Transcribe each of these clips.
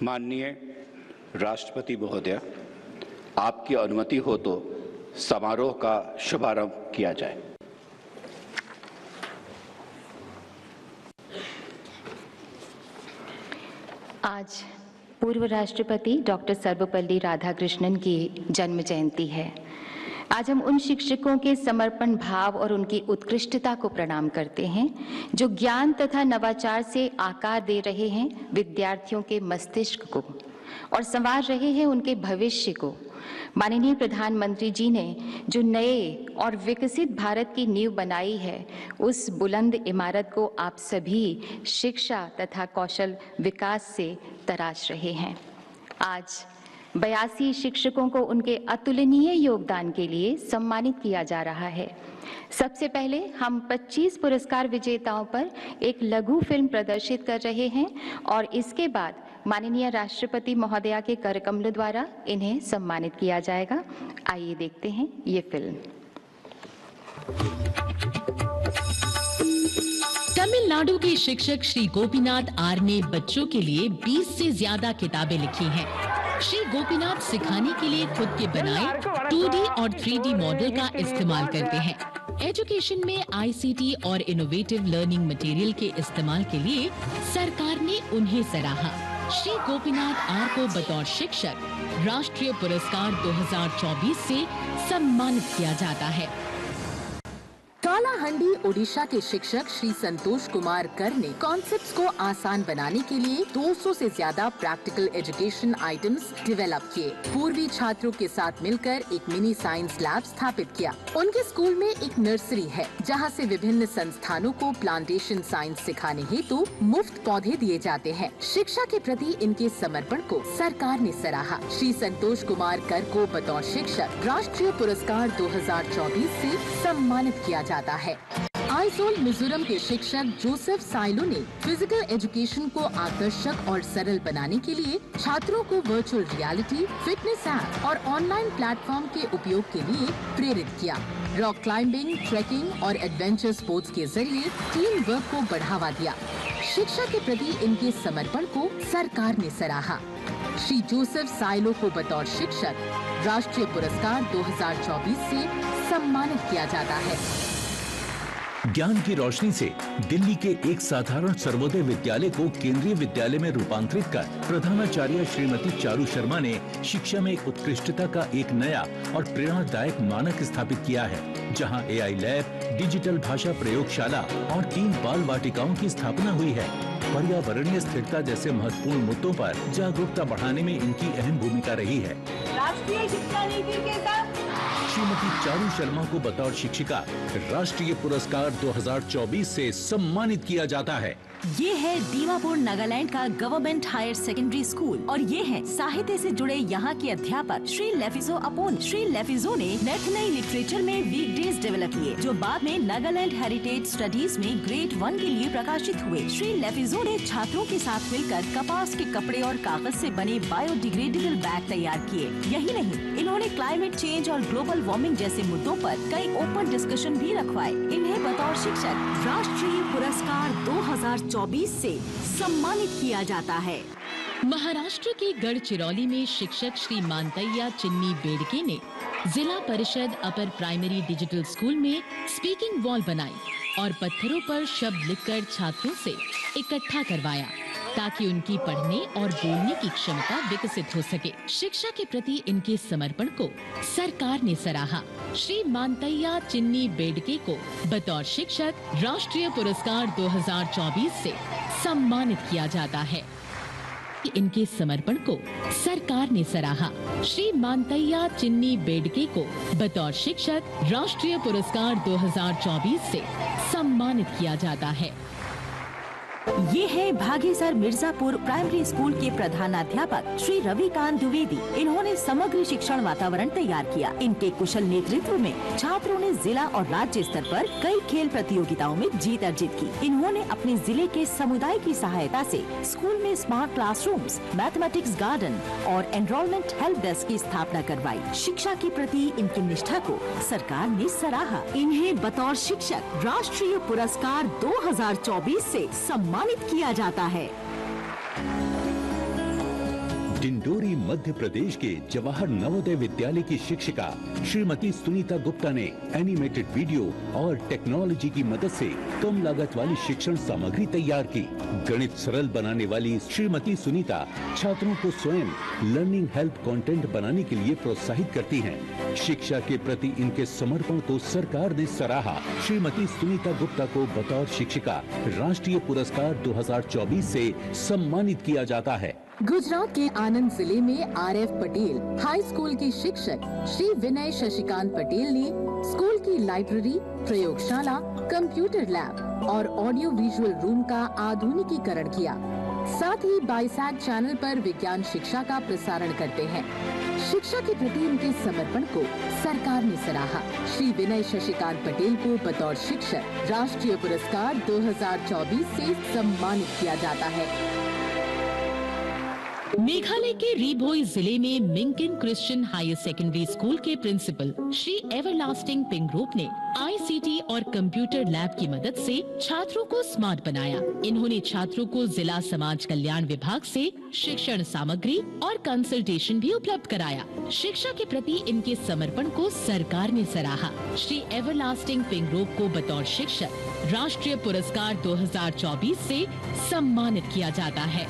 माननीय राष्ट्रपति महोदय, आपकी अनुमति हो तो समारोह का शुभारंभ किया जाए। आज पूर्व राष्ट्रपति डॉक्टर सर्वपल्ली राधाकृष्णन की जन्म जयंती है। आज हम उन शिक्षकों के समर्पण भाव और उनकी उत्कृष्टता को प्रणाम करते हैं जो ज्ञान तथा नवाचार से आकार दे रहे हैं विद्यार्थियों के मस्तिष्क को और संवार रहे हैं उनके भविष्य को। माननीय प्रधानमंत्री जी ने जो नए और विकसित भारत की नींव बनाई है, उस बुलंद इमारत को आप सभी शिक्षा तथा कौशल विकास से तराश रहे हैं। आज 82 शिक्षकों को उनके अतुलनीय योगदान के लिए सम्मानित किया जा रहा है। सबसे पहले हम 25 पुरस्कार विजेताओं पर एक लघु फिल्म प्रदर्शित कर रहे हैं और इसके बाद माननीय राष्ट्रपति महोदया के करकमल द्वारा इन्हें सम्मानित किया जाएगा। आइए देखते हैं ये फिल्म। तमिलनाडु के शिक्षक श्री गोपीनाथ आर ने बच्चों के लिए 20 से ज्यादा किताबें लिखी हैं। श्री गोपीनाथ सिखाने के लिए खुद के बनाए 2D और 3D मॉडल का इस्तेमाल करते हैं। एजुकेशन में ICT और इनोवेटिव लर्निंग मटेरियल के इस्तेमाल के लिए सरकार ने उन्हें सराहा। श्री गोपीनाथ आर को बतौर शिक्षक राष्ट्रीय पुरस्कार 2024 से सम्मानित किया जाता है। कालाहंडी ओडिशा के शिक्षक श्री संतोष कुमार कर ने कॉन्सेप्ट्स को आसान बनाने के लिए 200 से ज्यादा प्रैक्टिकल एजुकेशन आइटम्स डेवलप किए। पूर्वी छात्रों के साथ मिलकर एक मिनी साइंस लैब स्थापित किया। उनके स्कूल में एक नर्सरी है जहां से विभिन्न संस्थानों को प्लांटेशन साइंस सिखाने हेतु मुफ्त पौधे दिए जाते हैं। शिक्षा के प्रति इनके समर्पण को सरकार ने सराहा। श्री संतोष कुमार कर को बतौर शिक्षक राष्ट्रीय पुरस्कार 2024 से सम्मानित किया जाता है। आइजोल मिजोरम के शिक्षक जोसेफ साइलो ने फिजिकल एजुकेशन को आकर्षक और सरल बनाने के लिए छात्रों को वर्चुअल रियलिटी, फिटनेस ऐप और ऑनलाइन प्लेटफॉर्म के उपयोग के लिए प्रेरित किया। रॉक क्लाइंबिंग, ट्रैकिंग और एडवेंचर स्पोर्ट्स के जरिए टीम वर्क को बढ़ावा दिया। शिक्षा के प्रति इनके समर्पण को सरकार ने सराहा। श्री जोसेफ साइलो को बतौर शिक्षक राष्ट्रीय पुरस्कार 2024 से सम्मानित किया जाता है। ज्ञान की रोशनी से दिल्ली के एक साधारण सर्वोदय विद्यालय को केंद्रीय विद्यालय में रूपांतरित कर प्रधानाचार्य श्रीमती चारू शर्मा ने शिक्षा में उत्कृष्टता का एक नया और प्रेरणादायक मानक स्थापित किया है, जहां AI लैब, डिजिटल भाषा प्रयोगशाला और 3 बाल वाटिकाओं की स्थापना हुई है। पर्यावरणीय स्थिरता जैसे महत्वपूर्ण मुद्दों पर जागरूकता बढ़ाने में इनकी अहम भूमिका रही है। राष्ट्रीय शिक्षा नीति के तहत श्रीमती चारू शर्मा को बतौर शिक्षिका राष्ट्रीय पुरस्कार 2024 से सम्मानित किया जाता है। ये है दीमापुर नागालैंड का गवर्नमेंट हायर सेकेंडरी स्कूल और ये है साहित्य से जुड़े यहाँ के अध्यापक श्री लेफिजो अपोन। श्री लेफिजो ने मैथनई लिटरेचर में वीकडेज डेवलप किए, जो बाद में नागालैंड हेरिटेज स्टडीज में ग्रेड 1 के लिए प्रकाशित हुए। श्री लेफिजो ने छात्रों के साथ मिलकर कपास के कपड़े और कागज से बने बायोडिग्रेडेबल बैग तैयार किए। यही नहीं, इन्होंने क्लाइमेट चेंज और ग्लोबल वार्मिंग जैसे मुद्दों पर कई ओपन डिस्कशन भी रखवाए। इन्हें बतौर शिक्षक राष्ट्रीय पुरस्कार 2024 से सम्मानित किया जाता है। महाराष्ट्र के गढ़चिरौली में शिक्षक श्री मांतैया चिन्नी बेड़के ने जिला परिषद अपर प्राइमरी डिजिटल स्कूल में स्पीकिंग वॉल बनाई और पत्थरों पर शब्द लिखकर छात्रों से इकट्ठा करवाया ताकि उनकी पढ़ने और बोलने की क्षमता विकसित हो सके। शिक्षा के प्रति इनके समर्पण को सरकार ने सराहा। श्री मांतैया चिन्नी बेड़के को बतौर शिक्षक राष्ट्रीय पुरस्कार 2024 से सम्मानित किया जाता है। इनके समर्पण को सरकार ने सराहा। श्री मांतैया चिन्नी बेड़के को बतौर शिक्षक राष्ट्रीय पुरस्कार 2024 से सम्मानित किया जाता है। ये है भागेसर मिर्जापुर प्राइमरी स्कूल के प्रधानाध्यापक श्री रविकांत द्विवेदी। इन्होंने समग्र शिक्षण वातावरण तैयार किया। इनके कुशल नेतृत्व में छात्रों ने जिला और राज्य स्तर पर कई खेल प्रतियोगिताओं में जीत अर्जित की। इन्होंने अपने जिले के समुदाय की सहायता से स्कूल में स्मार्ट क्लासरूम्स, मैथमेटिक्स गार्डन और एनरोलमेंट हेल्प डेस्क की स्थापना करवाई। शिक्षा के प्रति इनकी निष्ठा को सरकार ने सराहा। इन्हें बतौर शिक्षक राष्ट्रीय पुरस्कार 2024 से सम्मानित किया जाता है। डिंडोरी मध्य प्रदेश के जवाहर नवोदय विद्यालय की शिक्षिका श्रीमती सुनीता गुप्ता ने एनिमेटेड वीडियो और टेक्नोलॉजी की मदद से कम लागत वाली शिक्षण सामग्री तैयार की। गणित सरल बनाने वाली श्रीमती सुनीता छात्रों को स्वयं लर्निंग हेल्प कंटेंट बनाने के लिए प्रोत्साहित करती हैं। शिक्षा के प्रति इनके समर्पण को सरकार ने सराहा। श्रीमती सुनीता गुप्ता को बतौर शिक्षिका राष्ट्रीय पुरस्कार 2024 से सम्मानित किया जाता है। गुजरात के आनंद जिले में आरएफ पटेल हाई स्कूल की शिक्षक श्री विनय शशिकांत पटेल ने स्कूल की लाइब्रेरी, प्रयोगशाला, कंप्यूटर लैब और ऑडियो विजुअल रूम का आधुनिकीकरण किया। साथ ही बाईसैग चैनल पर विज्ञान शिक्षा का प्रसारण करते हैं। शिक्षा के प्रति उनके समर्पण को सरकार ने सराहा। श्री विनय शशिकांत पटेल को बतौर शिक्षक राष्ट्रीय पुरस्कार 2024 से सम्मानित किया जाता है। मेघालय के रीभोई जिले में मिंकिन क्रिश्चियन हायर सेकेंडरी स्कूल के प्रिंसिपल श्री एवरलास्टिंग पिंगरोप ने आईसीटी और कंप्यूटर लैब की मदद से छात्रों को स्मार्ट बनाया। इन्होंने छात्रों को जिला समाज कल्याण विभाग से शिक्षण सामग्री और कंसल्टेशन भी उपलब्ध कराया। शिक्षा के प्रति इनके समर्पण को सरकार ने सराहा। श्री एवरलास्टिंग पिंगरोप को बतौर शिक्षक राष्ट्रीय पुरस्कार 2024 से सम्मानित किया जाता है।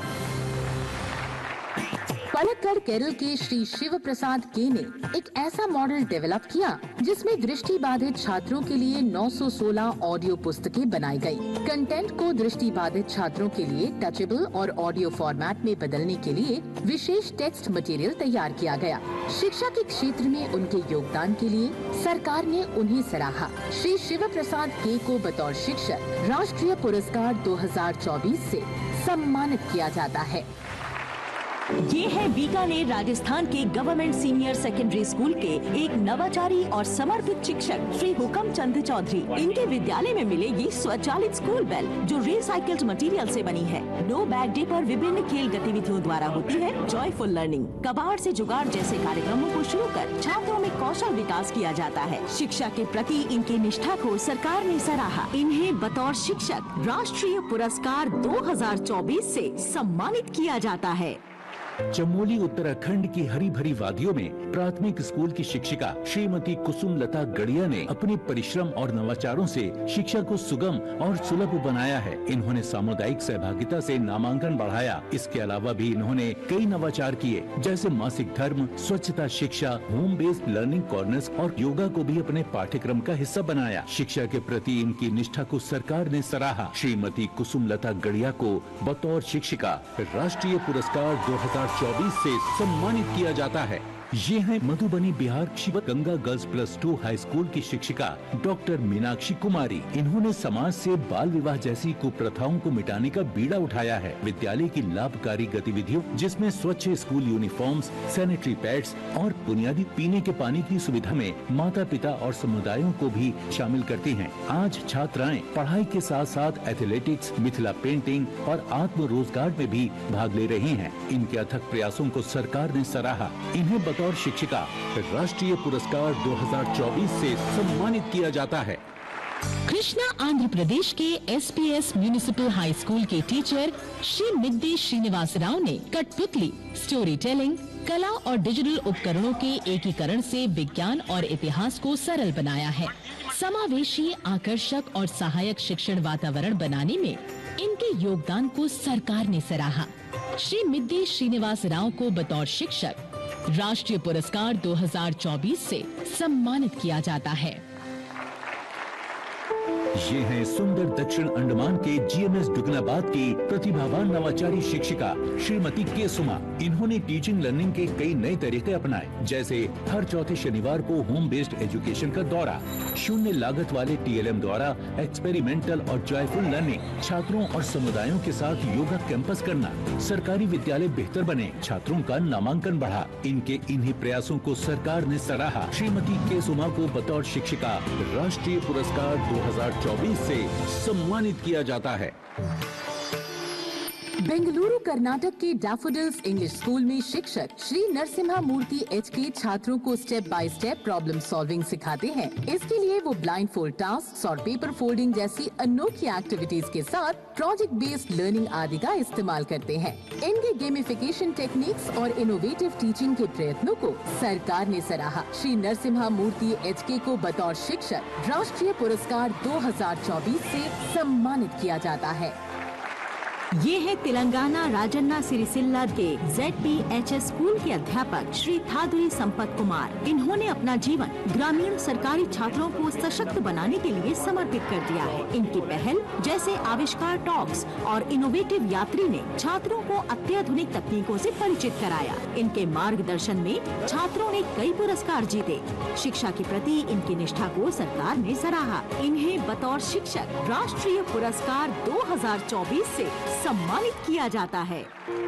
पलक्कड़ केरल के श्री शिव प्रसाद के ने एक ऐसा मॉडल डेवलप किया जिसमें दृष्टि बाधित छात्रों के लिए 916 ऑडियो पुस्तकें बनाई गई। कंटेंट को दृष्टि बाधित छात्रों के लिए टचेबल और ऑडियो फॉर्मेट में बदलने के लिए विशेष टेक्स्ट मटेरियल तैयार किया गया। शिक्षा के क्षेत्र में उनके योगदान के लिए सरकार ने उन्हें सराहा। श्री शिव प्रसाद के को बतौर शिक्षक राष्ट्रीय पुरस्कार 2024 से सम्मानित किया जाता है। ये है बीकानेर राजस्थान के गवर्नमेंट सीनियर सेकेंडरी स्कूल के एक नवाचारी और समर्पित शिक्षक श्री हुकम चंद चौधरी। इनके विद्यालय में मिलेगी स्वचालित स्कूल बेल जो रिसाइकिल्ड मटेरियल से बनी है। नो बैग डे पर विभिन्न खेल गतिविधियों द्वारा होती है जॉयफुल लर्निंग। कबाड़ से जुगाड़ जैसे कार्यक्रमों को शुरू कर छात्रों में कौशल विकास किया जाता है। शिक्षा के प्रति इनकी निष्ठा को सरकार ने सराहा। इन्हें बतौर शिक्षक राष्ट्रीय पुरस्कार 2024 से सम्मानित किया जाता है। चमोली उत्तराखंड की हरी भरी वादियों में प्राथमिक स्कूल की शिक्षिका श्रीमती कुसुम लता गड़िया ने अपने परिश्रम और नवाचारों से शिक्षा को सुगम और सुलभ बनाया है। इन्होंने सामुदायिक सहभागिता से नामांकन बढ़ाया। इसके अलावा भी इन्होंने कई नवाचार किए, जैसे मासिक धर्म, स्वच्छता शिक्षा, होम बेस्ड लर्निंग कॉर्नर्स और योगा को भी अपने पाठ्यक्रम का हिस्सा बनाया। शिक्षा के प्रति इनकी निष्ठा को सरकार ने सराहा। श्रीमती कुसुम लता गड़िया को बतौर शिक्षिका राष्ट्रीय पुरस्कार 2024 से सम्मानित किया जाता है। ये है Madhubani Bihar Shiv Ganga girls +2 high school की शिक्षिका डॉक्टर मीनाक्षी कुमारी। इन्होंने समाज से बाल विवाह जैसी कुप्रथाओं को मिटाने का बीड़ा उठाया है। विद्यालय की लाभकारी गतिविधियों जिसमें स्वच्छ स्कूल यूनिफॉर्म्स, सैनिटरी पैड्स और बुनियादी पीने के पानी की सुविधा में माता पिता और समुदायों को भी शामिल करती हैं। आज छात्राएं पढ़ाई के साथ साथ एथलेटिक्स, मिथिला पेंटिंग और आत्म रोजगार में भी भाग ले रही हैं। इनके अथक प्रयासों को सरकार ने सराहा। इन्हें बतौर शिक्षिका राष्ट्रीय पुरस्कार 2024 से सम्मानित किया जाता है। कृष्णा आंध्र प्रदेश के एसपीएस म्युनिसिपल हाई स्कूल के टीचर श्री मिद्दी श्रीनिवास राव ने कठपुतली, स्टोरी टेलिंग, कला और डिजिटल उपकरणों के एकीकरण से विज्ञान और इतिहास को सरल बनाया है। समावेशी, आकर्षक और सहायक शिक्षण वातावरण बनाने में इनके योगदान को सरकार ने सराहा। श्री मिद्दी श्रीनिवास राव को बतौर शिक्षक राष्ट्रीय पुरस्कार 2024 से सम्मानित किया जाता है। ये हैं सुंदर दक्षिण अंडमान के जीएमएस दुगनाबाद की प्रतिभावान नवाचारी शिक्षिका श्रीमती के सुमा। इन्होंने टीचिंग लर्निंग के कई नए तरीके अपनाए, जैसे हर चौथे शनिवार को होम बेस्ड एजुकेशन का दौरा, शून्य लागत वाले टीएलएम द्वारा एक्सपेरिमेंटल और जॉयफुल लर्निंग, छात्रों और समुदायों के साथ योगा कैंपस करना, सरकारी विद्यालय बेहतर बने, छात्रों का नामांकन बढ़ा। इनके इन्हीं प्रयासों को सरकार ने सराहा। श्रीमती के सुमा को बतौर शिक्षिका राष्ट्रीय पुरस्कार 2024 से सम्मानित किया जाता है। बेंगलुरु कर्नाटक के डैफोडिल्स इंग्लिश स्कूल में शिक्षक श्री नरसिम्हा मूर्ति एचके छात्रों को step by step problem solving सिखाते हैं। इसके लिए वो ब्लाइंड फोल्ड टास्क और पेपर फोल्डिंग जैसी अनोखी एक्टिविटीज के साथ प्रोजेक्ट बेस्ड लर्निंग आदि का इस्तेमाल करते हैं। इनके गेमिफिकेशन टेक्निक्स और इनोवेटिव टीचिंग के प्रयत्नों को सरकार ने सराहा। श्री नरसिम्हा मूर्ति एचके को बतौर शिक्षक राष्ट्रीय पुरस्कार 2024 से सम्मानित किया जाता है। ये है तेलंगाना राजन्ना सिरिसिल्ला के ZPHS स्कूल के अध्यापक श्री थादुरी संपत कुमार। इन्होंने अपना जीवन ग्रामीण सरकारी छात्रों को सशक्त बनाने के लिए समर्पित कर दिया है। इनकी पहल जैसे आविष्कार टॉक्स और इनोवेटिव यात्री ने छात्रों को अत्याधुनिक तकनीकों से परिचित कराया। इनके मार्गदर्शन में छात्रों ने कई पुरस्कार जीते। शिक्षा के प्रति इनकी निष्ठा को सरकार ने सराहा। इन्हें बतौर शिक्षक राष्ट्रीय पुरस्कार 2024 से सम्मानित किया जाता है।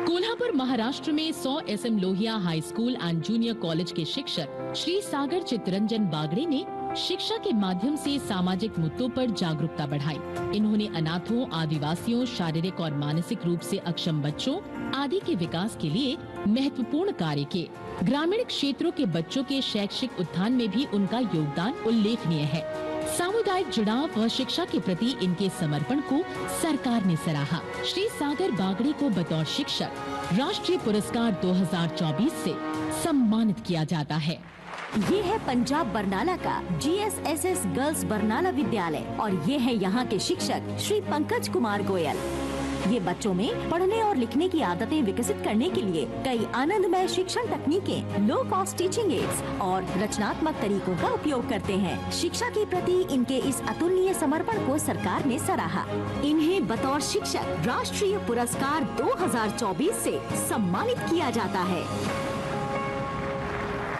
कोल्हापुर महाराष्ट्र में 100 SM Lohia high school and junior college के शिक्षक श्री सागर चित्तरंजन बागड़े ने शिक्षा के माध्यम से सामाजिक मुद्दों पर जागरूकता बढ़ाई। इन्होंने अनाथों, आदिवासियों, शारीरिक और मानसिक रूप से अक्षम बच्चों आदि के विकास के लिए महत्वपूर्ण कार्य किए। ग्रामीण क्षेत्रों के बच्चों के शैक्षिक उत्थान में भी उनका योगदान उल्लेखनीय है। सामुदायिक जुड़ाव व शिक्षा के प्रति इनके समर्पण को सरकार ने सराहा। श्री सागर बागड़ी को बतौर शिक्षक राष्ट्रीय पुरस्कार 2024 से सम्मानित किया जाता है। ये है पंजाब बरनाला का GSSS गर्ल्स बरनाला विद्यालय और ये है यहाँ के शिक्षक श्री पंकज कुमार गोयल। ये बच्चों में पढ़ने और लिखने की आदतें विकसित करने के लिए कई आनंदमय शिक्षण तकनीकें, लो कॉस्ट टीचिंग एड्स और रचनात्मक तरीकों का उपयोग करते हैं। शिक्षा के प्रति इनके इस अतुलनीय समर्पण को सरकार ने सराहा। इन्हें बतौर शिक्षक राष्ट्रीय पुरस्कार 2024 से सम्मानित किया जाता है।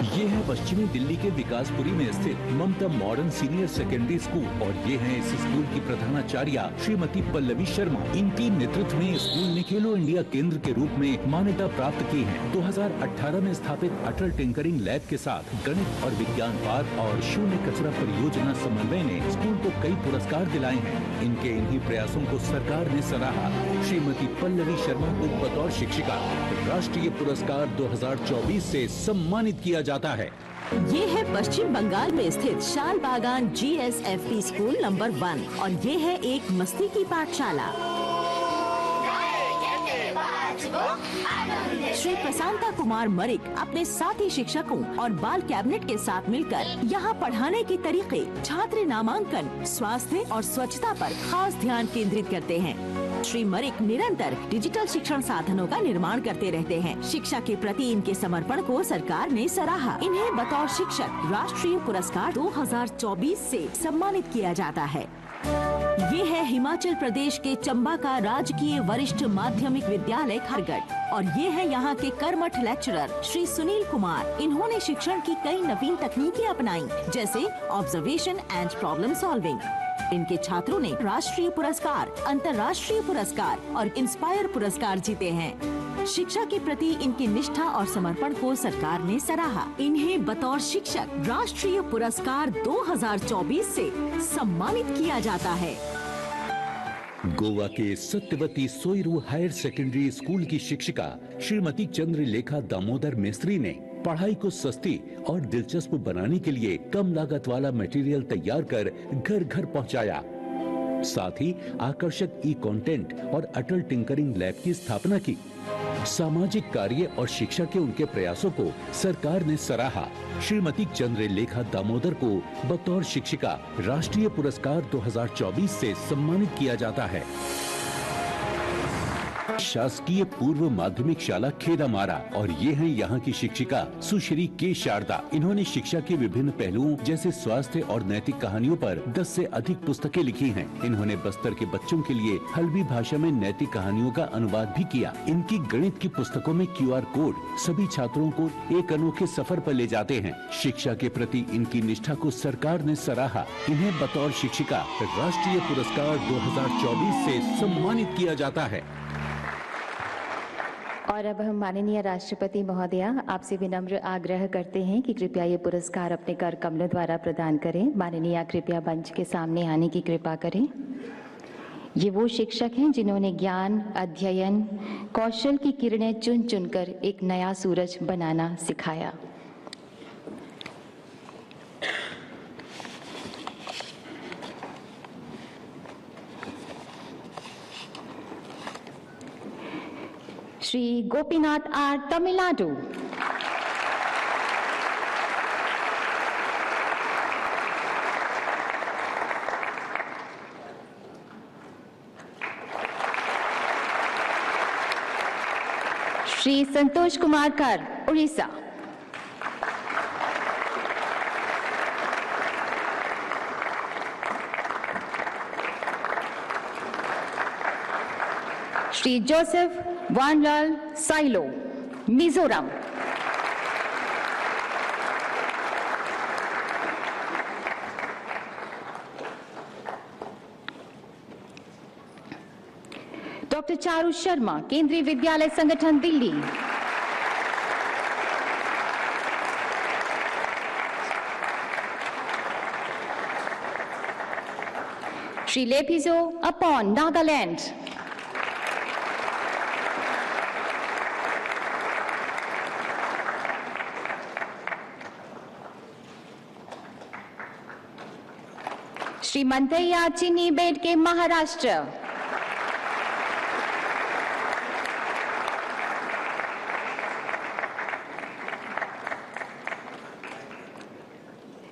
ये है पश्चिमी दिल्ली के विकासपुरी में स्थित ममता मॉडर्न सीनियर सेकेंडरी स्कूल और ये है इस स्कूल की प्रधानाचार्य श्रीमती पल्लवी शर्मा। इनकी नेतृत्व में स्कूल ने खेलो इंडिया केंद्र के रूप में मान्यता प्राप्त की है। 2018 में स्थापित अटल टिंकरिंग लैब के साथ गणित और विज्ञान पार्क और शून्य कचरा परियोजना समन्वय ने स्कूल को कई पुरस्कार दिलाए हैं। इनके इन्हीं प्रयासों को सरकार ने सराहा। श्रीमती पल्लवी शर्मा को बतौर शिक्षिका राष्ट्रीय पुरस्कार 2024 से सम्मानित किया जाता है। ये है पश्चिम बंगाल में स्थित शाल बागान GSFP स्कूल नंबर 1 और ये है एक मस्ती की पाठशाला। श्री प्रशांता कुमार मरिक अपने साथी शिक्षकों और बाल कैबिनेट के साथ मिलकर यहाँ पढ़ाने के तरीके, छात्र नामांकन, स्वास्थ्य और स्वच्छता पर खास ध्यान केंद्रित करते हैं। श्री मरिक निरंतर डिजिटल शिक्षण साधनों का निर्माण करते रहते हैं। शिक्षा के प्रति इनके समर्पण को सरकार ने सराहा। इन्हें बतौर शिक्षक राष्ट्रीय पुरस्कार 2024 से सम्मानित किया जाता है। ये है हिमाचल प्रदेश के चंबा का राजकीय वरिष्ठ माध्यमिक विद्यालय खरगढ़ और ये है यहाँ के कर्मठ लेक्चरर श्री सुनील कुमार। इन्होंने शिक्षण की कई नवीन तकनीकें अपनाई जैसे ऑब्जर्वेशन एंड प्रॉब्लम सॉल्विंग। इनके छात्रों ने राष्ट्रीय पुरस्कार, अंतर्राष्ट्रीय पुरस्कार और इंस्पायर पुरस्कार जीते हैं। शिक्षा के प्रति इनकी निष्ठा और समर्पण को सरकार ने सराहा। इन्हें बतौर शिक्षक राष्ट्रीय पुरस्कार 2024 से सम्मानित किया जाता है। गोवा के सत्यवती सोइरू हायर सेकेंडरी स्कूल की शिक्षिका श्रीमती चंद्रलेखा दामोदर मिस्त्री ने पढ़ाई को सस्ती और दिलचस्प बनाने के लिए कम लागत वाला मटेरियल तैयार कर घर घर पहुंचाया। साथ ही आकर्षक कंटेंट और अटल टिंकरिंग लैब की स्थापना की। सामाजिक कार्य और शिक्षा के उनके प्रयासों को सरकार ने सराहा। श्रीमती चंद्रलेखा दामोदर को बतौर शिक्षिका राष्ट्रीय पुरस्कार 2024 से सम्मानित किया जाता है। शासकीय पूर्व माध्यमिक शाला खेदामारा और ये हैं यहाँ की शिक्षिका सुश्री के शारदा। इन्होंने शिक्षा के विभिन्न पहलुओं जैसे स्वास्थ्य और नैतिक कहानियों पर 10 से अधिक पुस्तकें लिखी हैं। इन्होंने बस्तर के बच्चों के लिए हल्बी भाषा में नैतिक कहानियों का अनुवाद भी किया। इनकी गणित की पुस्तकों में QR कोड सभी छात्रों को एक अनोखे सफर पर ले जाते हैं। शिक्षा के प्रति इनकी निष्ठा को सरकार ने सराहा। इन्हें बतौर शिक्षिका राष्ट्रीय पुरस्कार 2024 से सम्मानित किया जाता है। और अब हम माननीय राष्ट्रपति महोदया आपसे विनम्र आग्रह करते हैं कि कृपया ये पुरस्कार अपने कर कमलों द्वारा प्रदान करें। माननीय कृपया मंच के सामने आने की कृपा करें। ये वो शिक्षक हैं जिन्होंने ज्ञान, अध्ययन, कौशल की किरणें चुन चुनकर एक नया सूरज बनाना सिखाया। Shri Gopinath R, Tamil Nadu. Shri Santosh Kumar Kar, Orissa. Shri Joseph Vanlal Sailo, Mizoram. Doctor Charu Sharma, Kendriya Vidyalaya Sangathan, Delhi. Shri Lepizo Apon, Nagaland. Shri Manthaiya Chinni Bedke, Maharashtra.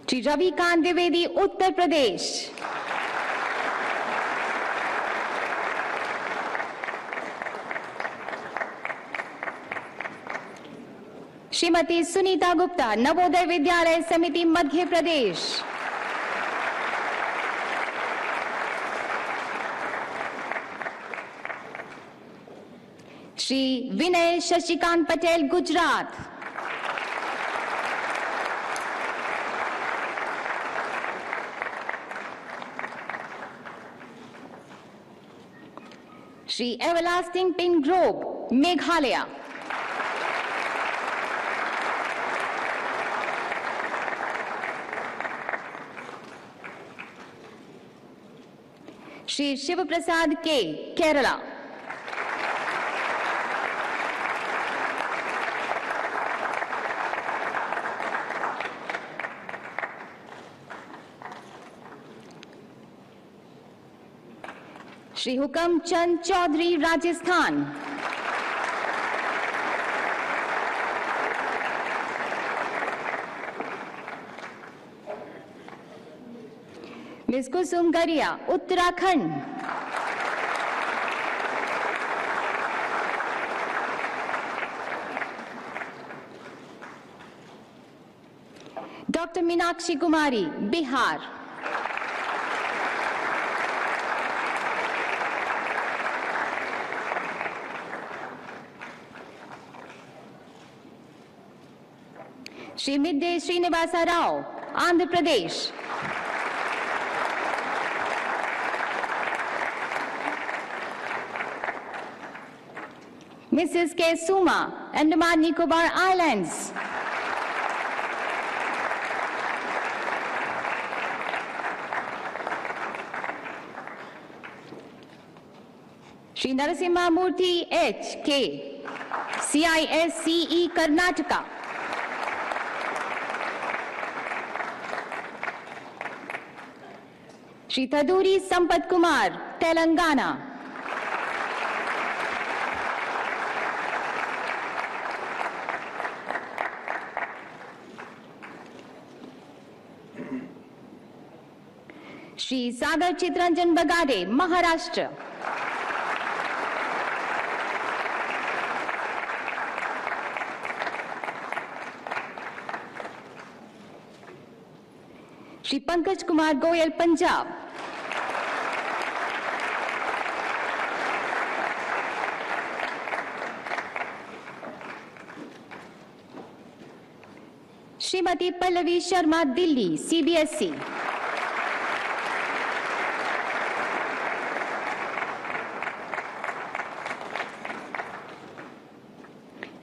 Shri Ravikant Dwivedi, उत्तर प्रदेश। श्रीमती सुनीता गुप्ता, नवोदय विद्यालय समिति, मध्य प्रदेश। श्री विनय शशिकांत पटेल, गुजरात। श्री एवरलास्टिंग पिनग्रोव, मेघालय। श्री शिव प्रसाद के, केरला। श्री हुकम चंद चौधरी, राजस्थान। मिस कुसुम गरिया, उत्तराखंड। डॉक्टर मीनाक्षी कुमारी, बिहार। श्री मिद्दे श्रीनिवासा राव, आंध्र प्रदेश। मिसेस के सुमा, अंडमान निकोबार आइलैंड्स। श्री नरसिम्हा मूर्ति एच के, CISCE, कर्नाटका। श्री थदूरी संपत कुमार, तेलंगाना। श्री सागर चित्रंजन बगाड़े, महाराष्ट्र। श्री पंकज कुमार गोयल, पंजाब। श्रीमती पल्लवी शर्मा, दिल्ली, CBSE।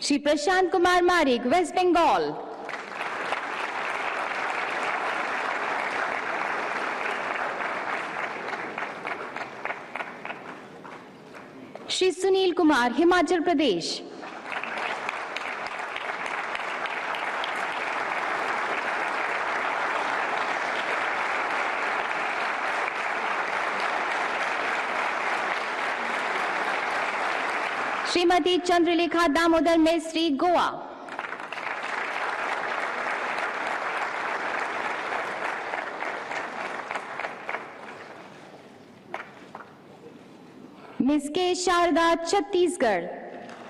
श्री प्रशांत कुमार मारिक, वेस्ट बंगाल। श्री सुनील कुमार, हिमाचल प्रदेश। श्रीमती चंद्रलेखा दामोदर मेस्त्री, गोवा। मिस के शारदा, छत्तीसगढ़।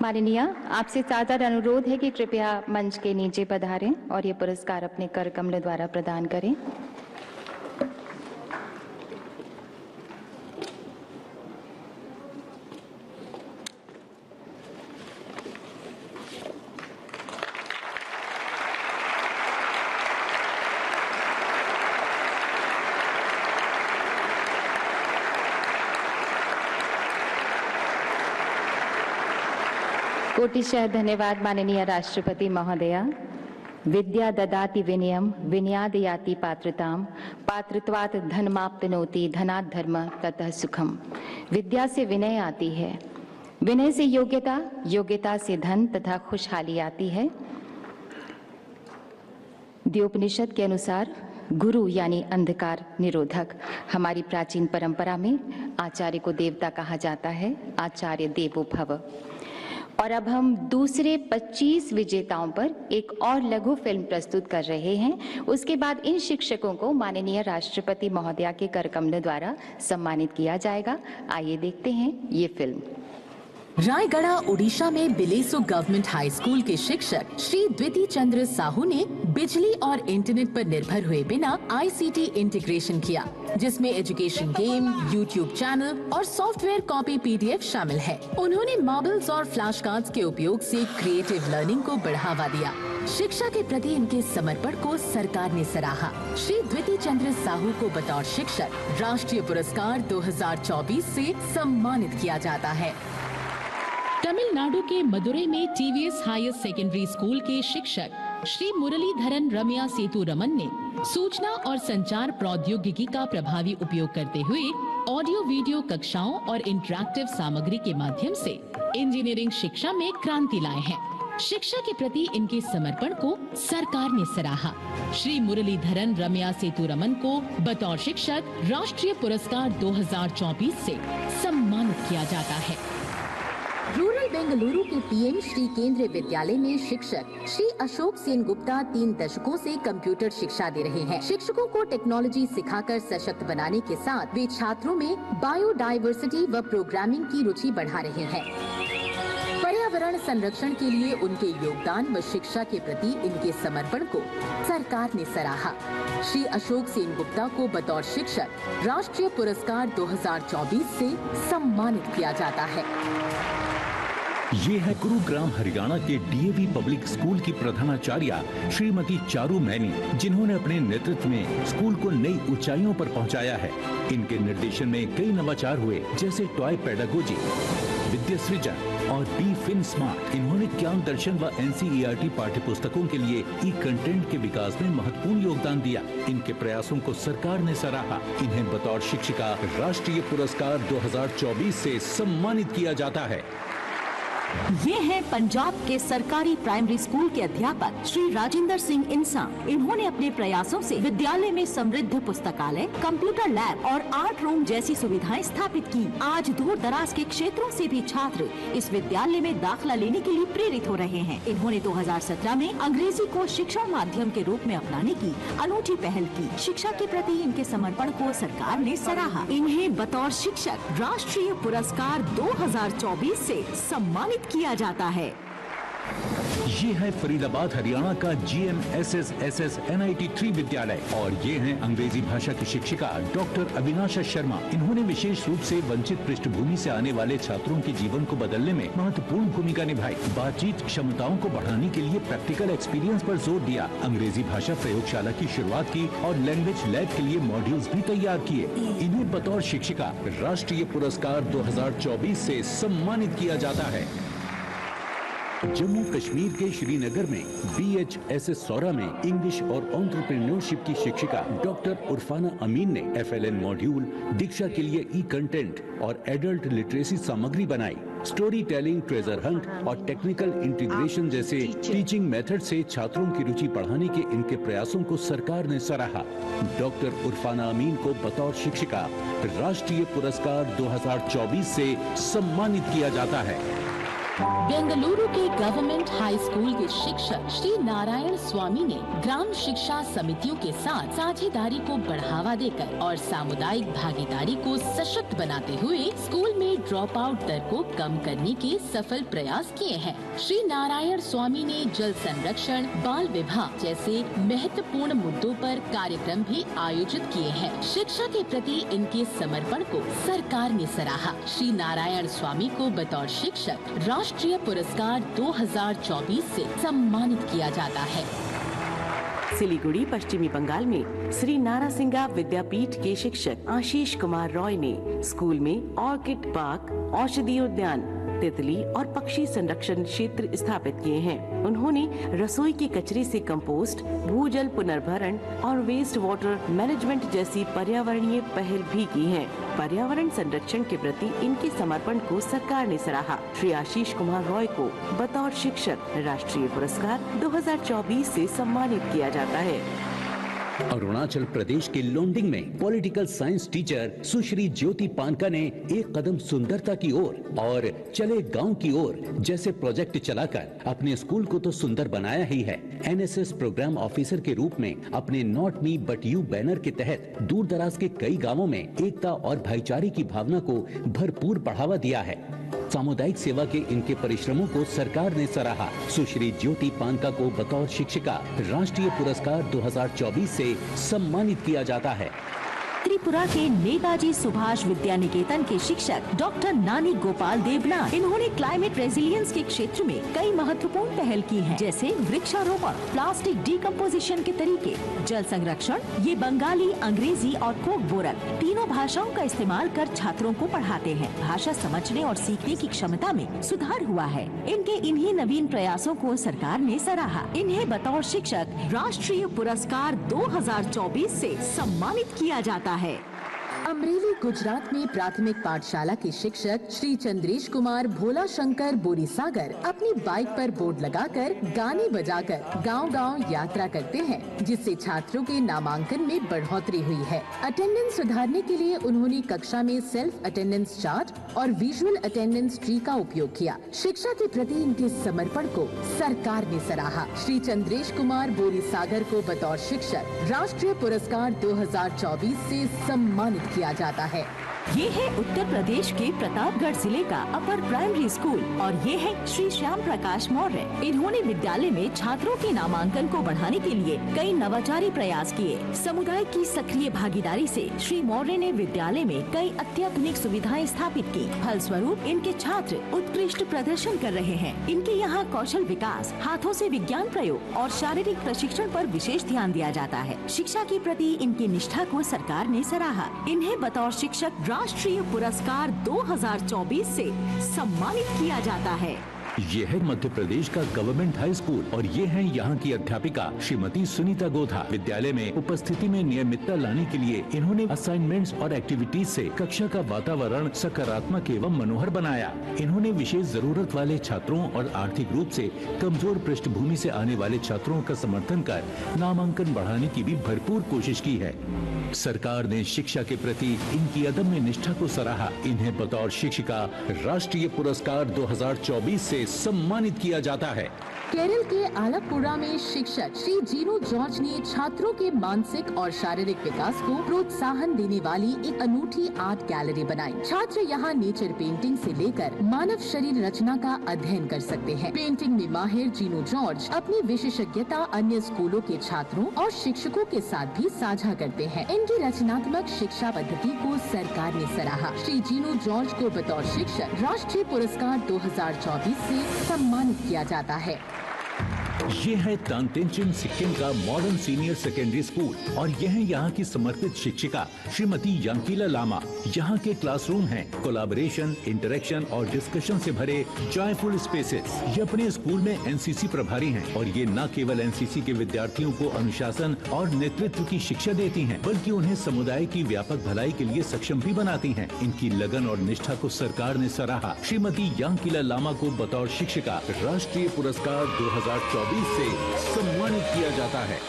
माननीय, आपसे सादर अनुरोध है कि कृपया मंच के नीचे पधारें और ये पुरस्कार अपने कर कमल द्वारा प्रदान करें। कोटिशः धन्यवाद माननीय राष्ट्रपति महोदया। विद्या ददाति विनयम, विनयादयाति पात्रताम, पात्रत्वात् धनमाप्नोति, धनात् धर्म, ततः सुखम। विद्या से विनय आती है, विनय से योग्यता, योग्यता से धन तथा खुशहाली आती है। द्योपनिषद के अनुसार गुरु यानी अंधकार निरोधक। हमारी प्राचीन परंपरा में आचार्य को देवता कहा जाता है, आचार्य देवो भव। और अब हम दूसरे 25 विजेताओं पर एक और लघु फिल्म प्रस्तुत कर रहे हैं। उसके बाद इन शिक्षकों को माननीय राष्ट्रपति महोदया के कर कमल द्वारा सम्मानित किया जाएगा। आइए देखते हैं ये फिल्म। रायगढ़ उड़ीसा में बिलेसो गवर्नमेंट हाई स्कूल के शिक्षक श्री द्विती चंद्र साहू ने बिजली और इंटरनेट पर निर्भर हुए बिना ICT इंटीग्रेशन किया, जिसमें एजुकेशन गेम, यूट्यूब चैनल और सॉफ्टवेयर कॉपी PDF शामिल है। उन्होंने मार्बल्स और फ्लैश कार्ड्स के उपयोग से क्रिएटिव लर्निंग को बढ़ावा दिया। शिक्षा के प्रति इनके समर्पण को सरकार ने सराहा। श्री द्विती चंद्र साहू को बतौर शिक्षक राष्ट्रीय पुरस्कार 2024 से सम्मानित किया जाता है। तमिलनाडु के मदुरई में TVS हायर सेकेंडरी स्कूल के शिक्षक श्री मुरलीधरन रम्या सेतु रमन ने सूचना और संचार प्रौद्योगिकी का प्रभावी उपयोग करते हुए ऑडियो वीडियो कक्षाओं और इंटरैक्टिव सामग्री के माध्यम से इंजीनियरिंग शिक्षा में क्रांति लाए हैं। शिक्षा के प्रति इनके समर्पण को सरकार ने सराहा। श्री मुरलीधरन रम्या सेतु रमन को बतौर शिक्षक राष्ट्रीय पुरस्कार 2024 से सम्मानित किया जाता है। रूरल बेंगलुरु के PM श्री केंद्रीय विद्यालय में शिक्षक श्री अशोक सेन गुप्ता 3 दशकों से कंप्यूटर शिक्षा दे रहे हैं। शिक्षकों को टेक्नोलॉजी सिखाकर सशक्त बनाने के साथ वे छात्रों में बायोडायवर्सिटी व प्रोग्रामिंग की रुचि बढ़ा रहे हैं। पर्यावरण संरक्षण के लिए उनके योगदान व शिक्षा के प्रति इनके समर्पण को सरकार ने सराहा। श्री अशोक सेन गुप्ता को बतौर शिक्षक राष्ट्रीय पुरस्कार 2024 से सम्मानित किया जाता है। ये है गुरुग्राम हरियाणा के DAV पब्लिक स्कूल की प्रधानाचार्या श्रीमती चारू मैनी, जिन्होंने अपने नेतृत्व में स्कूल को नई ऊंचाइयों पर पहुंचाया है। इनके निर्देशन में कई नवाचार हुए, जैसे टॉय पेडागोजी, विद्या सृजन और बी फिन स्मार्ट। इन्होंने ज्ञान दर्शन व NCERT पाठ्य पुस्तकों के लिए कंटेंट के विकास में महत्वपूर्ण योगदान दिया। इनके प्रयासों को सरकार ने सराहा। इन्हें बतौर शिक्षिका राष्ट्रीय पुरस्कार 2024 से सम्मानित किया जाता है। ये हैं पंजाब के सरकारी प्राइमरी स्कूल के अध्यापक श्री राजेंद्र सिंह इंसान। इन्होंने अपने प्रयासों से विद्यालय में समृद्ध पुस्तकालय, कंप्यूटर लैब और आर्ट रूम जैसी सुविधाएं स्थापित की। आज दूर दराज के क्षेत्रों से भी छात्र इस विद्यालय में दाखिला लेने के लिए प्रेरित हो रहे हैं। इन्होंने 2017 में अंग्रेजी को शिक्षण माध्यम के रूप में अपनाने की अनूठी पहल की। शिक्षा के प्रति इनके समर्पण को सरकार ने सराहा। इन्हें बतौर शिक्षक राष्ट्रीय पुरस्कार 2024 से सम्मानित किया जाता है। ये है फरीदाबाद हरियाणा का GMSS NIT 3 विद्यालय और ये हैं अंग्रेजी भाषा की शिक्षिका डॉक्टर अविनाशा शर्मा। इन्होंने विशेष रूप से वंचित पृष्ठभूमि से आने वाले छात्रों के जीवन को बदलने में महत्वपूर्ण भूमिका निभाई। बातचीत क्षमताओं को बढ़ाने के लिए प्रैक्टिकल एक्सपीरियंस पर जोर दिया। अंग्रेजी भाषा प्रयोगशाला की शुरुआत की और लैंग्वेज लैब के लिए मॉड्यूल्स भी तैयार किए। इन्हें बतौर शिक्षिका राष्ट्रीय पुरस्कार 2024 से सम्मानित किया जाता है। जम्मू कश्मीर के श्रीनगर में BHSS सौरा में इंग्लिश और एंटरप्रेन्योरशिप की शिक्षिका डॉक्टर उर्फाना अमीन ने FLN मॉड्यूल, दीक्षा के लिए कंटेंट और एडल्ट लिटरेसी सामग्री बनाई। स्टोरी टेलिंग, ट्रेजर हंट और टेक्निकल इंटीग्रेशन जैसे टीचिंग मेथड से छात्रों की रुचि बढ़ाने के इनके प्रयासों को सरकार ने सराहा। डॉक्टर उर्फाना अमीन को बतौर शिक्षिका राष्ट्रीय पुरस्कार 2024 से सम्मानित किया जाता है। बेंगलुरु के गवर्नमेंट हाई स्कूल के शिक्षक श्री नारायण स्वामी ने ग्राम शिक्षा समितियों के साथ साझेदारी को बढ़ावा देकर और सामुदायिक भागीदारी को सशक्त बनाते हुए स्कूल में ड्रॉप आउट दर को कम करने के सफल प्रयास किए हैं। श्री नारायण स्वामी ने जल संरक्षण, बाल विवाह जैसे महत्वपूर्ण मुद्दों पर कार्यक्रम भी आयोजित किए हैं। शिक्षा के प्रति इनके समर्पण को सरकार ने सराहा। श्री नारायण स्वामी को बतौर शिक्षक राष्ट्रीय पुरस्कार 2024 से सम्मानित किया जाता है। सिलीगुड़ी, पश्चिमी बंगाल में श्री नारासिंगा विद्यापीठ के शिक्षक आशीष कुमार रॉय ने स्कूल में ऑर्किड पार्क, औषधीय उद्यान, तितली और पक्षी संरक्षण क्षेत्र स्थापित किए हैं। उन्होंने रसोई के कचरे से कंपोस्ट, भूजल पुनर्भरण और वेस्ट वाटर मैनेजमेंट जैसी पर्यावरणीय पहल भी की है। पर्यावरण संरक्षण के प्रति इनके समर्पण को सरकार ने सराहा। श्री आशीष कुमार रॉय को बतौर शिक्षक राष्ट्रीय पुरस्कार 2024 से सम्मानित किया जाता है। अरुणाचल प्रदेश के लोंडिंग में पॉलिटिकल साइंस टीचर सुश्री ज्योति पानका ने एक कदम सुंदरता की ओर और चले गांव की ओर जैसे प्रोजेक्ट चलाकर अपने स्कूल को तो सुंदर बनाया ही है। एनएसएस प्रोग्राम ऑफिसर के रूप में अपने not me but you banner के तहत दूर दराज के कई गाँवों में एकता और भाईचारे की भावना को भरपूर बढ़ावा दिया है। सामुदायिक सेवा के इनके परिश्रमों को सरकार ने सराहा। सुश्री ज्योति पानका को बतौर शिक्षिका राष्ट्रीय पुरस्कार 2024 से सम्मानित किया जाता है। त्रिपुरा के नेताजी सुभाष विद्या निकेतन के शिक्षक डॉक्टर नानी गोपाल देवनाथ, इन्होंने क्लाइमेट रेजिलियंस के क्षेत्र में कई महत्वपूर्ण पहल की हैं, जैसे वृक्षारोपण, प्लास्टिक डिकम्पोजिशन के तरीके, जल संरक्षण। ये बंगाली, अंग्रेजी और कोक बोरल तीनों भाषाओं का इस्तेमाल कर छात्रों को पढ़ाते हैं। भाषा समझने और सीखने की क्षमता में सुधार हुआ है। इनके इन्हीं नवीन प्रयासों को सरकार ने सराहा। इन्हें बतौर शिक्षक राष्ट्रीय पुरस्कार 2024 से सम्मानित किया जाता है। अमरेली, गुजरात में प्राथमिक पाठशाला के शिक्षक श्री चंद्रेश कुमार भोला शंकर बोरीसागर अपनी बाइक पर बोर्ड लगाकर गाने बजाकर गांव-गांव यात्रा करते हैं, जिससे छात्रों के नामांकन में बढ़ोतरी हुई है। अटेंडेंस सुधारने के लिए उन्होंने कक्षा में सेल्फ अटेंडेंस चार्ट और विजुअल अटेंडेंस ट्री का उपयोग किया। शिक्षा के प्रति इनके समर्पण को सरकार ने सराहा। श्री चंद्रेश कुमार बोरीसागर को बतौर शिक्षक राष्ट्रीय पुरस्कार 2024 से सम्मानित किया जाता है। ये है उत्तर प्रदेश के प्रतापगढ़ जिले का अपर प्राइमरी स्कूल और ये है श्री श्याम प्रकाश मौर्य। इन्होंने विद्यालय में छात्रों के नामांकन को बढ़ाने के लिए कई नवाचारी प्रयास किए। समुदाय की सक्रिय भागीदारी से श्री मौर्य ने विद्यालय में कई अत्याधुनिक सुविधाएं स्थापित की। फलस्वरूप इनके छात्र उत्कृष्ट प्रदर्शन कर रहे हैं। इनके यहाँ कौशल विकास, हाथों से विज्ञान प्रयोग और शारीरिक प्रशिक्षण पर विशेष ध्यान दिया जाता है। शिक्षा के प्रति इनकी निष्ठा को सरकार ने सराहा। इन्हें बतौर शिक्षक राष्ट्रीय पुरस्कार 2024 से सम्मानित किया जाता है। ये है मध्य प्रदेश का गवर्नमेंट हाई स्कूल और ये है यहाँ की अध्यापिका श्रीमती सुनीता गोधा। विद्यालय में उपस्थिति में नियमितता लाने के लिए इन्होंने असाइनमेंट्स और एक्टिविटीज से कक्षा का वातावरण सकारात्मक एवं मनोहर बनाया। इन्होंने विशेष जरूरत वाले छात्रों और आर्थिक रूप से कमजोर पृष्ठभूमि से आने वाले छात्रों का समर्थन कर नामांकन बढ़ाने की भी भरपूर कोशिश की है। सरकार ने शिक्षा के प्रति इनकी अदम्य निष्ठा को सराहा। इन्हें बतौर शिक्षिका राष्ट्रीय पुरस्कार 2024 से सम्मानित किया जाता है। केरल के आलपुरा में शिक्षक श्री जीनो जॉर्ज ने छात्रों के मानसिक और शारीरिक विकास को प्रोत्साहन देने वाली एक अनूठी आर्ट गैलरी बनाई। छात्र यहाँ नेचर पेंटिंग से लेकर मानव शरीर रचना का अध्ययन कर सकते हैं। पेंटिंग में माहिर जीनो जॉर्ज अपनी विशेषज्ञता अन्य स्कूलों के छात्रों और शिक्षकों के साथ भी साझा करते हैं। इनकी रचनात्मक शिक्षा पद्धति को सरकार ने सराहा। श्री जीनो जॉर्ज को बतौर शिक्षक राष्ट्रीय पुरस्कार 2024 से सम्मानित किया जाता है। ये है तानतेंचिन सिक्किम का मॉडर्न सीनियर सेकेंडरी स्कूल और यह है यहाँ की समर्पित शिक्षिका श्रीमती यांकीला लामा। यहाँ के क्लासरूम हैं कोलैबोरेशन, इंटरेक्शन और डिस्कशन से भरे जॉयफुल स्पेसेस। ये अपने स्कूल में एनसीसी प्रभारी हैं और ये न केवल एनसीसी के विद्यार्थियों को अनुशासन और नेतृत्व की शिक्षा देती हैं, बल्कि उन्हें समुदाय की व्यापक भलाई के लिए सक्षम भी बनाती हैं। इनकी लगन और निष्ठा को सरकार ने सराहा। श्रीमती यांकीला लामा को बतौर शिक्षिका राष्ट्रीय पुरस्कार 2024 से सम्मानित किया जाता है।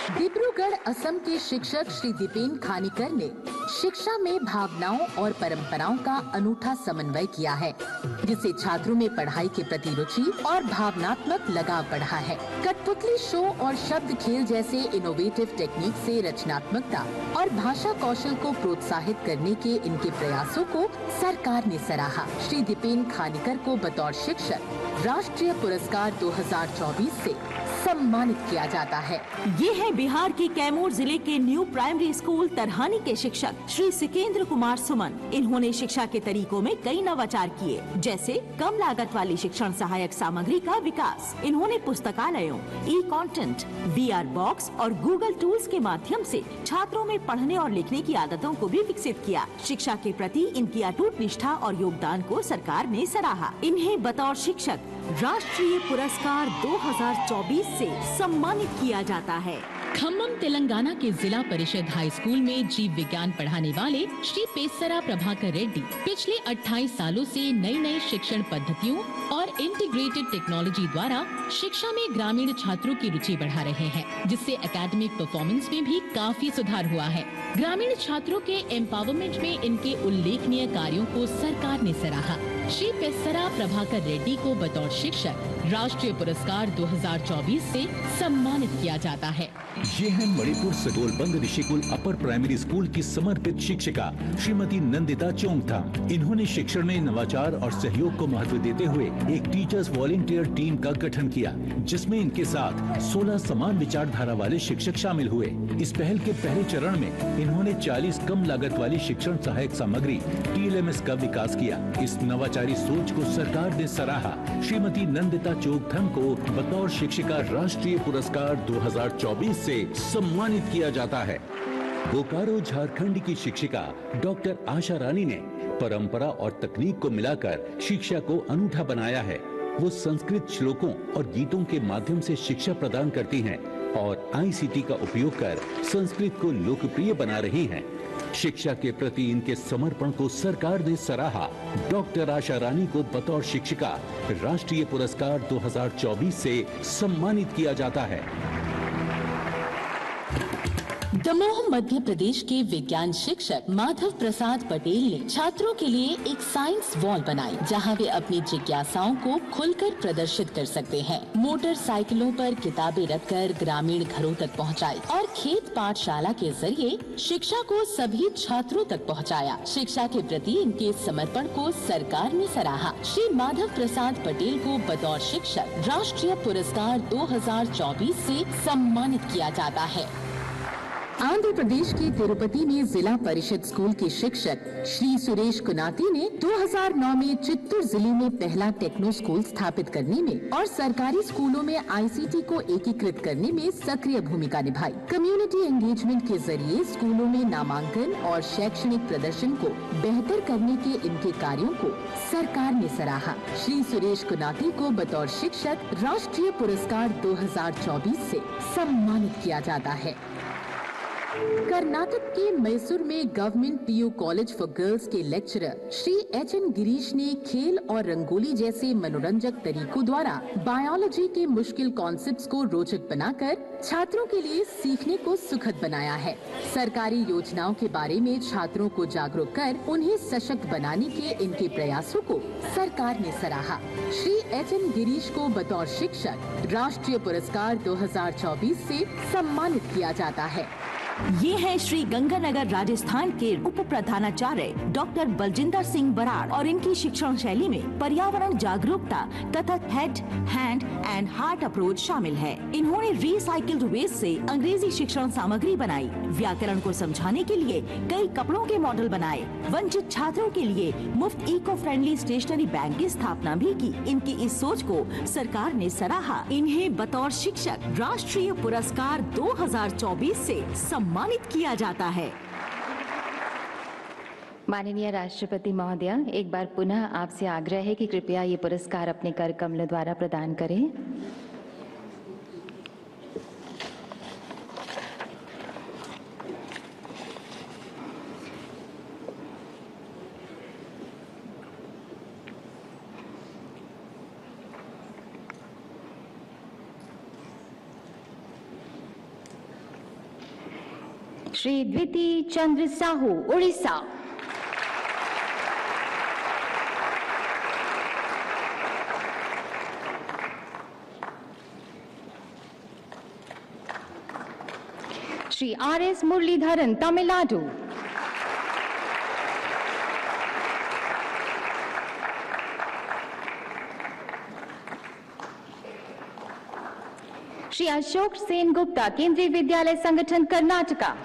डिब्रूगढ़ असम के शिक्षक श्री दीपेन खानीकर ने शिक्षा में भावनाओं और परंपराओं का अनूठा समन्वय किया है, जिससे छात्रों में पढ़ाई के प्रति रुचि और भावनात्मक लगाव बढ़ा है। कठपुतली शो और शब्द खेल जैसे इनोवेटिव टेक्निक से रचनात्मकता और भाषा कौशल को प्रोत्साहित करने के इनके प्रयासों को सरकार ने सराहा। श्री दीपेन खानीकर को बतौर शिक्षक राष्ट्रीय पुरस्कार 2024 से सम्मानित किया जाता है। ये है बिहार के कैमूर जिले के न्यू प्राइमरी स्कूल तरहानी के शिक्षक श्री सिकेंद्र कुमार सुमन। इन्होंने शिक्षा के तरीकों में कई नवाचार किए, जैसे कम लागत वाली शिक्षण सहायक सामग्री का विकास। इन्होंने पुस्तकालयों, ई कंटेंट, VR बॉक्स और गूगल टूल्स के माध्यम से छात्रों में पढ़ने और लिखने की आदतों को भी विकसित किया। शिक्षा के प्रति इनकी अटूट निष्ठा और योगदान को सरकार ने सराहा। इन्हें बतौर शिक्षक राष्ट्रीय पुरस्कार 2024 से सम्मानित किया जाता है। खम्मम तेलंगाना के जिला परिषद हाई स्कूल में जीव विज्ञान पढ़ाने वाले श्री पेसरा प्रभाकर रेड्डी पिछले 28 सालों से नई नई शिक्षण पद्धतियों और इंटीग्रेटेड टेक्नोलॉजी द्वारा शिक्षा में ग्रामीण छात्रों की रुचि बढ़ा रहे हैं, जिससे एकेडमिक परफॉर्मेंस में भी काफी सुधार हुआ है। ग्रामीण छात्रों के एम्पावरमेंट में इनके उल्लेखनीय कार्यों को सरकार ने सराहा। श्री पेसरा प्रभाकर रेड्डी को बतौर शिक्षक राष्ट्रीय पुरस्कार 2024 से सम्मानित किया जाता है। ये है Manipur Sagolband Rishikul upper primary school की समर्पित शिक्षिका श्रीमती नंदिता चोंगथाम। इन्होंने शिक्षण में नवाचार और सहयोग को महत्व देते हुए एक टीचर्स वॉलंटियर टीम का गठन किया, जिसमें इनके साथ 16 समान विचारधारा वाले शिक्षक शामिल हुए। इस पहल के पहले चरण में इन्होंने 40 कम लागत वाली शिक्षण सहायक सामग्री TLMS का विकास किया। इस नवाचारी सोच को सरकार ने सराहा। श्रीमती नंदिता चोंगथाम को बतौर शिक्षिका राष्ट्रीय पुरस्कार 2024 से सम्मानित किया जाता है। बोकारो झारखंड की शिक्षिका डॉक्टर आशा रानी ने परंपरा और तकनीक को मिलाकर शिक्षा को अनूठा बनाया है। वो संस्कृत श्लोकों और गीतों के माध्यम से शिक्षा प्रदान करती हैं और ICT का उपयोग कर संस्कृत को लोकप्रिय बना रही हैं। शिक्षा के प्रति इनके समर्पण को सरकार ने सराहा। डॉक्टर आशा रानी को बतौर शिक्षिका राष्ट्रीय पुरस्कार 2024 से सम्मानित किया जाता है। दमोह मध्य प्रदेश के विज्ञान शिक्षक माधव प्रसाद पटेल ने छात्रों के लिए एक साइंस वॉल बनाई, जहां वे अपनी जिज्ञासाओं को खुलकर प्रदर्शित कर सकते हैं। मोटरसाइकिलों पर किताबें रखकर ग्रामीण घरों तक पहुंचाई और खेत पाठशाला के जरिए शिक्षा को सभी छात्रों तक पहुंचाया। शिक्षा के प्रति इनके समर्पण को सरकार ने सराहा। श्री माधव प्रसाद पटेल को बतौर शिक्षक राष्ट्रीय पुरस्कार 2024 से सम्मानित किया जाता है। आंध्र प्रदेश के तिरुपति में जिला परिषद स्कूल के शिक्षक श्री सुरेश कुनाती ने 2009 में चित्तूर जिले में पहला टेक्नो स्कूल स्थापित करने में और सरकारी स्कूलों में ICT को एकीकृत करने में सक्रिय भूमिका निभाई। कम्युनिटी एंगेजमेंट के जरिए स्कूलों में नामांकन और शैक्षणिक प्रदर्शन को बेहतर करने के इनके कार्यों को सरकार ने सराहा। श्री सुरेश कुनाती को बतौर शिक्षक राष्ट्रीय पुरस्कार 2024 से सम्मानित किया जाता है। कर्नाटक के मैसूर में government PU college for girls के लेक्चरर श्री HN गिरीश ने खेल और रंगोली जैसे मनोरंजक तरीकों द्वारा बायोलॉजी के मुश्किल कॉन्सेप्ट्स को रोचक बनाकर छात्रों के लिए सीखने को सुखद बनाया है। सरकारी योजनाओं के बारे में छात्रों को जागरूक कर उन्हें सशक्त बनाने के इनके प्रयासों को सरकार ने सराहा। श्री HN गिरीश को बतौर शिक्षक राष्ट्रीय पुरस्कार 2024 से सम्मानित किया जाता है। ये हैं श्री गंगानगर राजस्थान के उप प्रधानाचार्य डॉक्टर बलजिंदर सिंह बराड़ और इनकी शिक्षण शैली में पर्यावरण जागरूकता तथा head, hand and heart approach शामिल है। इन्होंने रिसाइकिल्ड वेस्ट से अंग्रेजी शिक्षण सामग्री बनाई, व्याकरण को समझाने के लिए कई कपड़ों के मॉडल बनाए, वंचित छात्रों के लिए मुफ्त इको फ्रेंडली स्टेशनरी बैंक की स्थापना भी की। इनकी इस सोच को सरकार ने सराहा। इन्हें बतौर शिक्षक राष्ट्रीय पुरस्कार 2024 से सम्मानित किया जाता है। माननीय राष्ट्रपति महोदय, एक बार पुनः आपसे आग्रह है कि कृपया ये पुरस्कार अपने कर कमल द्वारा प्रदान करें। Shri Dwiti Chandra Sahu, Orissa. Shri RS. Muralidharan, Tamil Nadu. Shri Ashok Sen Gupta, Kendriya Vidyalaya Sangathan, Karnataka.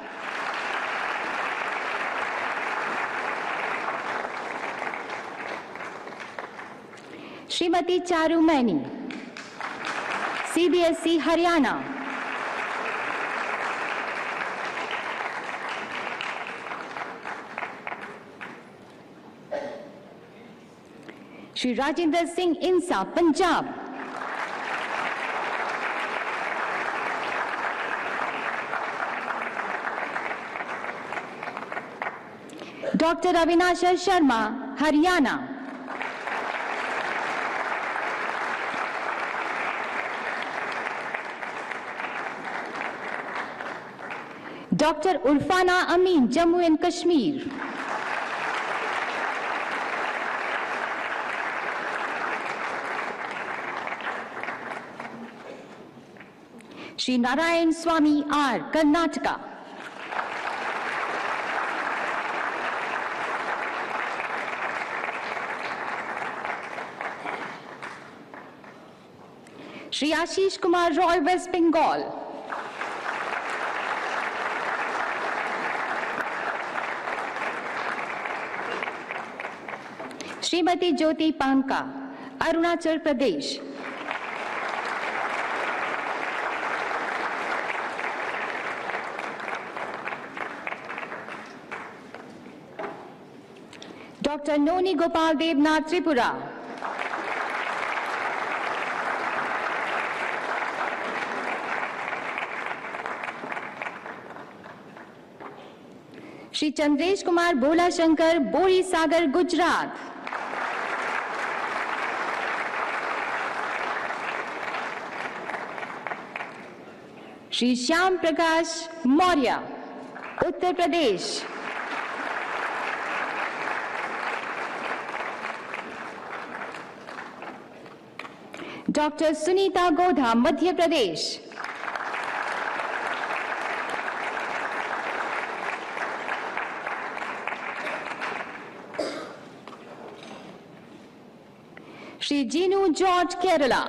Shrimati Charu Maini, CBSE, Haryana. Shri Rajendra Singh Insa, Punjab. Doctor Avinash Sharma, Haryana. Doctor Urfana Amin, Jammu and Kashmir. Shri Narayan Swamy R, Karnataka. Shri Ashish Kumar Roy, West Bengal. Shrimati Jyoti Panka, Arunachal Pradesh. Doctor Noni Gopal Debnath, Tripura. Shri Chandresh Kumar Bholashankar, Bori Sagar, Gujarat. Shri Shyam Prakash Maurya, Uttar Pradesh. Doctor Sunita Godha, Madhya Pradesh. Shri Jinu George, Kerala.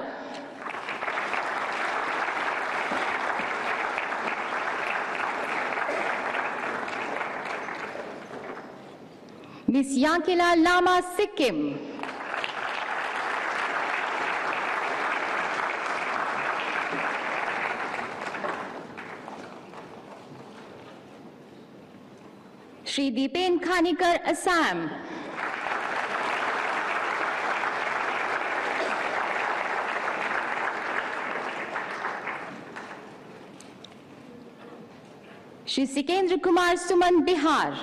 Miss यांकिला Lama, Sikkim. Shri Dipen खानीकर, Assam. Shri Sikendra Kumar Suman, Bihar.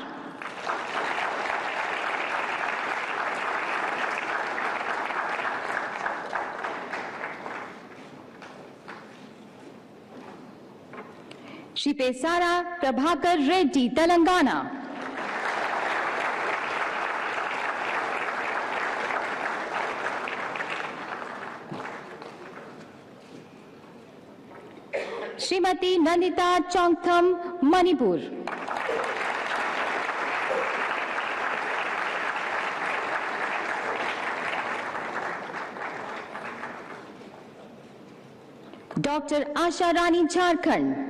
Shri Pesara Prabhakar Reddy, Telangana. Shrimati Nandita चौंगथम, Manipur. Doctor Asha Rani, Jharkhand.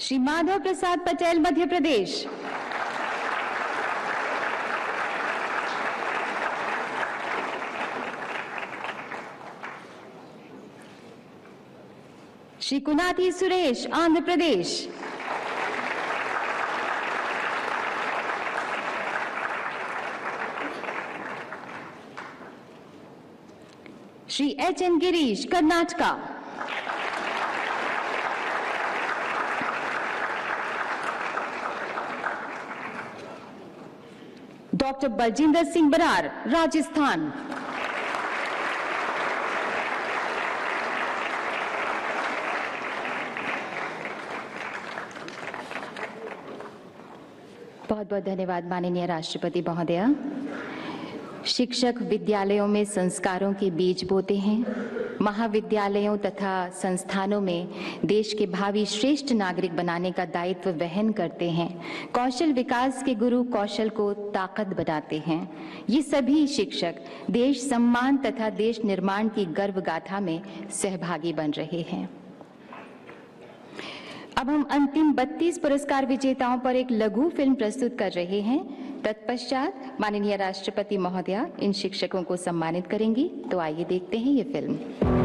Shri Madhav Prasad Patel, Madhya Pradesh. Shri कुनाथी Suresh, Andhra Pradesh. Shri H.N.. Girish, Karnataka. Doctor Baljinder Singh Brar, Rajasthan. बहुत बहुत धन्यवाद माननीय राष्ट्रपति महोदया। शिक्षक विद्यालयों में संस्कारों के बीज बोते हैं। महाविद्यालयों तथा संस्थानों में देश के भावी श्रेष्ठ नागरिक बनाने का दायित्व वहन करते हैं। कौशल विकास के गुरु कौशल को ताकत बनाते हैं। ये सभी शिक्षक देश सम्मान तथा देश निर्माण की गर्व गाथा में सहभागी बन रहे हैं। अब हम अंतिम 32 पुरस्कार विजेताओं पर एक लघु फिल्म प्रस्तुत कर रहे हैं। तत्पश्चात माननीय राष्ट्रपति महोदया इन शिक्षकों को सम्मानित करेंगी। तो आइए देखते हैं ये film.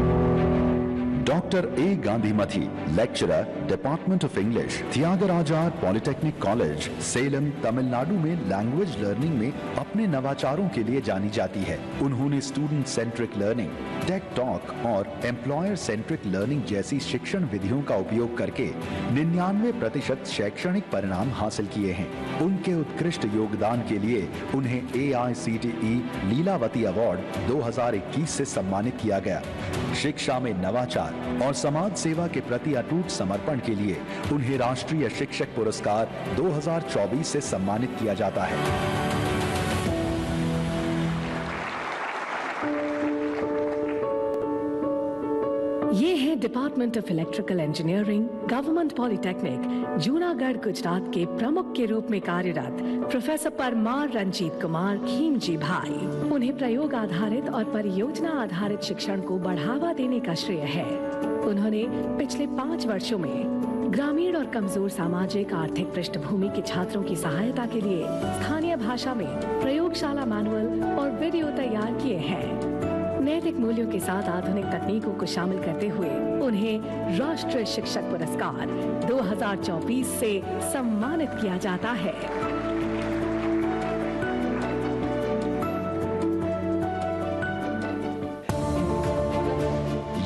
Doctor A Gandhimathi, lecturer, department of English, Thyagaraja polytechnic college, Salem, Tamil Nadu में लैंग्वेज लर्निंग में अपने नवाचारों के लिए जानी जाती है। उन्होंने student centric learning, tech talk और एम्प्लॉयर सेंट्रिक लर्निंग जैसी शिक्षण विधियों का उपयोग करके 99% शैक्षणिक परिणाम हासिल किए हैं। उनके उत्कृष्ट योगदान के लिए उन्हें AICTE लीलावती अवार्ड 2021 से सम्मानित किया गया। शिक्षा में नवाचार और समाज सेवा के प्रति अटूट समर्पण के लिए उन्हें राष्ट्रीय शिक्षक पुरस्कार 2024 से सम्मानित किया जाता है। ये है department of electrical engineering, government polytechnic, Junagadh, Gujarat के प्रमुख के रूप में कार्यरत प्रोफेसर परमार रंजीत कुमार खीमजी भाई। उन्हें प्रयोग आधारित और परियोजना आधारित शिक्षण को बढ़ावा देने का श्रेय है। उन्होंने पिछले 5 वर्षों में ग्रामीण और कमजोर सामाजिक आर्थिक पृष्ठभूमि के छात्रों की सहायता के लिए स्थानीय भाषा में प्रयोगशाला मैनुअल और वीडियो तैयार किए हैं। नैतिक मूल्यों के साथ आधुनिक तकनीकों को शामिल करते हुए उन्हें राष्ट्रीय शिक्षक पुरस्कार 2024 से सम्मानित किया जाता है।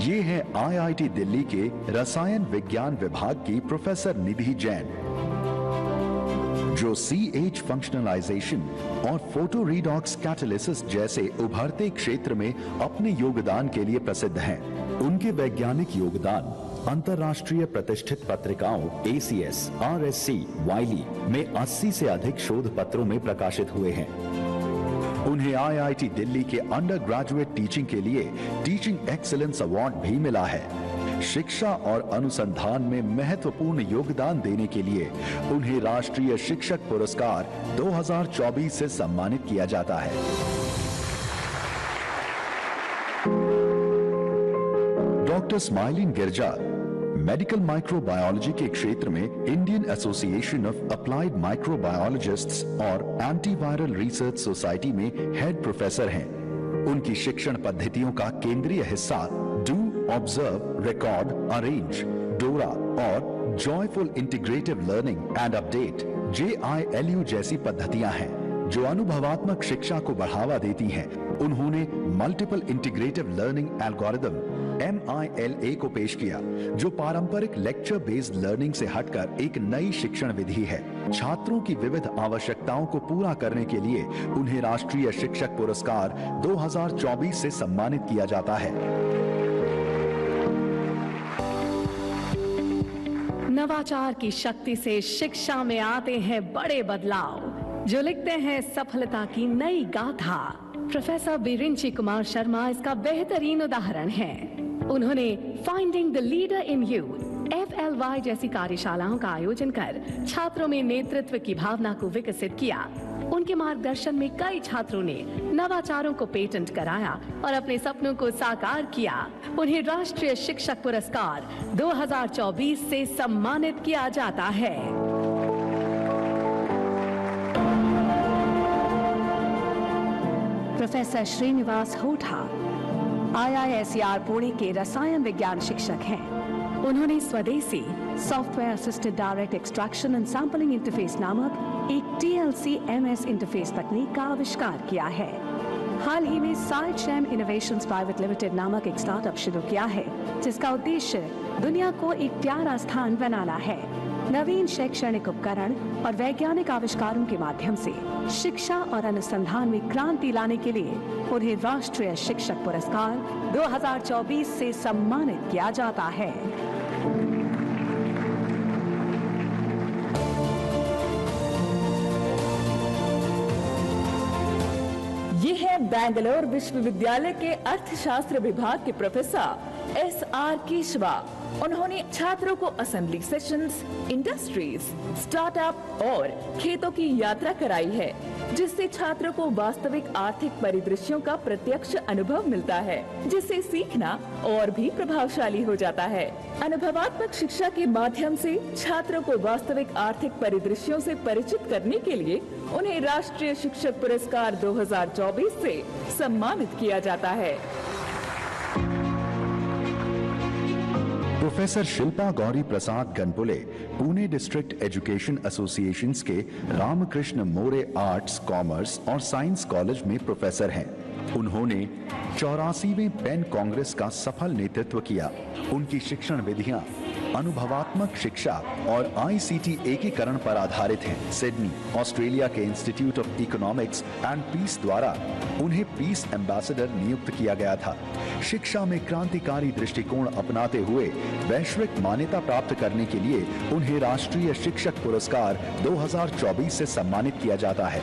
ये है IIT दिल्ली के रसायन विज्ञान विभाग की प्रोफेसर निधि जैन, जो CH फंक्शनलाइजेशन और फोटो रीडॉक्स कैटालिसिस जैसे उभरते क्षेत्र में अपने योगदान के लिए प्रसिद्ध हैं। उनके वैज्ञानिक योगदान अंतर्राष्ट्रीय प्रतिष्ठित पत्रिकाओं ACS, RSC, वाइली में 80 से अधिक शोध पत्रों में प्रकाशित हुए हैं। उन्हें IIT दिल्ली के अंडर ग्रेजुएट टीचिंग के लिए टीचिंग एक्सीलेंस अवार्ड भी मिला है। शिक्षा और अनुसंधान में महत्वपूर्ण योगदान देने के लिए उन्हें राष्ट्रीय शिक्षक पुरस्कार 2024 से सम्मानित किया जाता है। डॉक्टर स्माइलिंग गिरजा मेडिकल माइक्रोबायोलॉजी के क्षेत्र में इंडियन एसोसिएशन ऑफ अप्लाइड माइक्रोबायोलॉजिस्ट्स और एंटीवायरल रिसर्च सोसाइटी में हेड प्रोफेसर हैं। उनकी शिक्षण पद्धतियों का केंद्रीय हिस्सा डू, ऑब्जर्व, रिकॉर्ड, अरेंज, डोरा और joyful integrative learning and update JILU जैसी पद्धतियां हैं जो अनुभवात्मक शिक्षा को बढ़ावा देती हैं। उन्होंने multiple integrative learning algorithm MILA को पेश किया, जो पारंपरिक लेक्चर बेस्ड लर्निंग से हटकर एक नई शिक्षण विधि है। छात्रों की विविध आवश्यकताओं को पूरा करने के लिए उन्हें राष्ट्रीय शिक्षक पुरस्कार 2024 से सम्मानित किया जाता है। नवाचार की शक्ति से शिक्षा में आते हैं बड़े बदलाव, जो लिखते हैं सफलता की नई गाथा। प्रोफेसर बिरिंची कुमार शर्मा इसका बेहतरीन उदाहरण है। उन्होंने finding the leader in you FLY जैसी कार्यशालाओं का आयोजन कर छात्रों में नेतृत्व की भावना को विकसित किया। उनके मार्गदर्शन में कई छात्रों ने नवाचारों को पेटेंट कराया और अपने सपनों को साकार किया। उन्हें राष्ट्रीय शिक्षक पुरस्कार 2024 से सम्मानित किया जाता है। प्रोफेसर श्रीनिवास होठा IISER पुणे के रसायन विज्ञान शिक्षक हैं। उन्होंने स्वदेशी software assisted direct extraction and sampling interface नामक एक TLC-MS इंटरफेस तकनीक का आविष्कार किया है। हाल ही में साइडशैम इनोवेशंस प्राइवेट लिमिटेड नामक एक स्टार्टअप शुरू किया है, जिसका उद्देश्य दुनिया को एक प्यारा स्थान बनाना है। नवीन शैक्षणिक उपकरण और वैज्ञानिक आविष्कारों के माध्यम से शिक्षा और अनुसंधान में क्रांति लाने के लिए उन्हें राष्ट्रीय शिक्षक पुरस्कार 2024 से सम्मानित किया जाता है। ये है बेंगलोर विश्वविद्यालय के अर्थशास्त्र विभाग के प्रोफेसर SR केशवा। उन्होंने छात्रों को असेंबली सेशंस, इंडस्ट्रीज, स्टार्टअप और खेतों की यात्रा कराई है, जिससे छात्रों को वास्तविक आर्थिक परिदृश्यों का प्रत्यक्ष अनुभव मिलता है, जिससे सीखना और भी प्रभावशाली हो जाता है। अनुभवात्मक शिक्षा के माध्यम से छात्रों को वास्तविक आर्थिक परिदृश्यों से परिचित करने के लिए उन्हें राष्ट्रीय शिक्षक पुरस्कार 2024 से सम्मानित किया जाता है। प्रोफेसर शिल्पा गौरी प्रसाद Ganpule Pune district education association के रामकृष्ण मोरे आर्ट्स, कॉमर्स और साइंस कॉलेज में प्रोफेसर हैं। उन्होंने 84वें पेन कांग्रेस का सफल नेतृत्व किया। उनकी शिक्षण विधियां अनुभवात्मक शिक्षा और ICT एकीकरण पर आधारित हैं। सिडनी, ऑस्ट्रेलिया के institute of economics and peace द्वारा उन्हें पीस एम्बेसडर नियुक्त किया गया था। शिक्षा में क्रांतिकारी दृष्टिकोण अपनाते हुए वैश्विक मान्यता प्राप्त करने के लिए उन्हें राष्ट्रीय शिक्षक पुरस्कार 2024 से सम्मानित किया जाता है।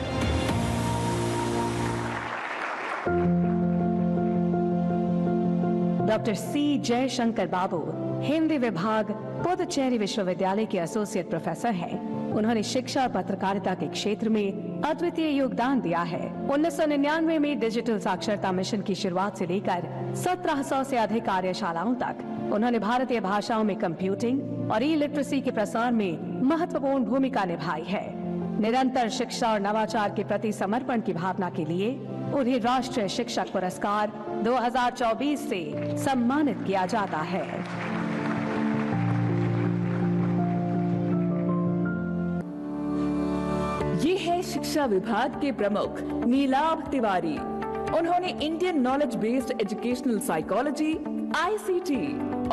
डॉक्टर C जयशंकर बाबू हिंदी विभाग पुदुचेरी विश्वविद्यालय के एसोसिएट प्रोफेसर हैं। उन्होंने शिक्षा और पत्रकारिता के क्षेत्र में अद्वितीय योगदान दिया है। 1999 में डिजिटल साक्षरता मिशन की शुरुआत से लेकर 1700 से अधिक कार्यशालाओं तक उन्होंने भारतीय भाषाओं में कंप्यूटिंग और ई-लिटरेसी के प्रसार में महत्वपूर्ण भूमिका निभाई है। निरंतर शिक्षा और नवाचार के प्रति समर्पण की भावना के लिए उन्हें राष्ट्रीय शिक्षक पुरस्कार 2024 से सम्मानित किया जाता है। ये है शिक्षा विभाग के प्रमुख नीलाभ तिवारी। उन्होंने Indian knowledge based educational psychology, ICT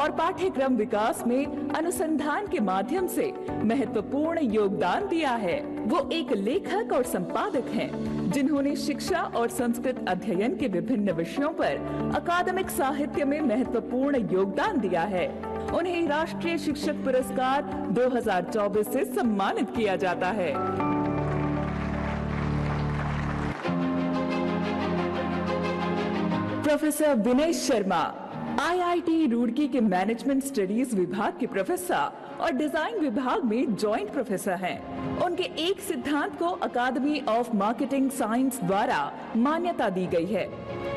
और पाठ्यक्रम विकास में अनुसंधान के माध्यम से महत्वपूर्ण योगदान दिया है। वो एक लेखक और संपादक हैं, जिन्होंने शिक्षा और संस्कृत अध्ययन के विभिन्न विषयों पर अकादमिक साहित्य में महत्वपूर्ण योगदान दिया है। उन्हें राष्ट्रीय शिक्षक पुरस्कार 2024 से सम्मानित किया जाता है। प्रोफेसर विनय शर्मा IIT रुड़की के मैनेजमेंट स्टडीज विभाग के प्रोफेसर और डिजाइन विभाग में जॉइंट प्रोफेसर हैं। उनके एक सिद्धांत को अकादमी ऑफ मार्केटिंग साइंस द्वारा मान्यता दी गई है।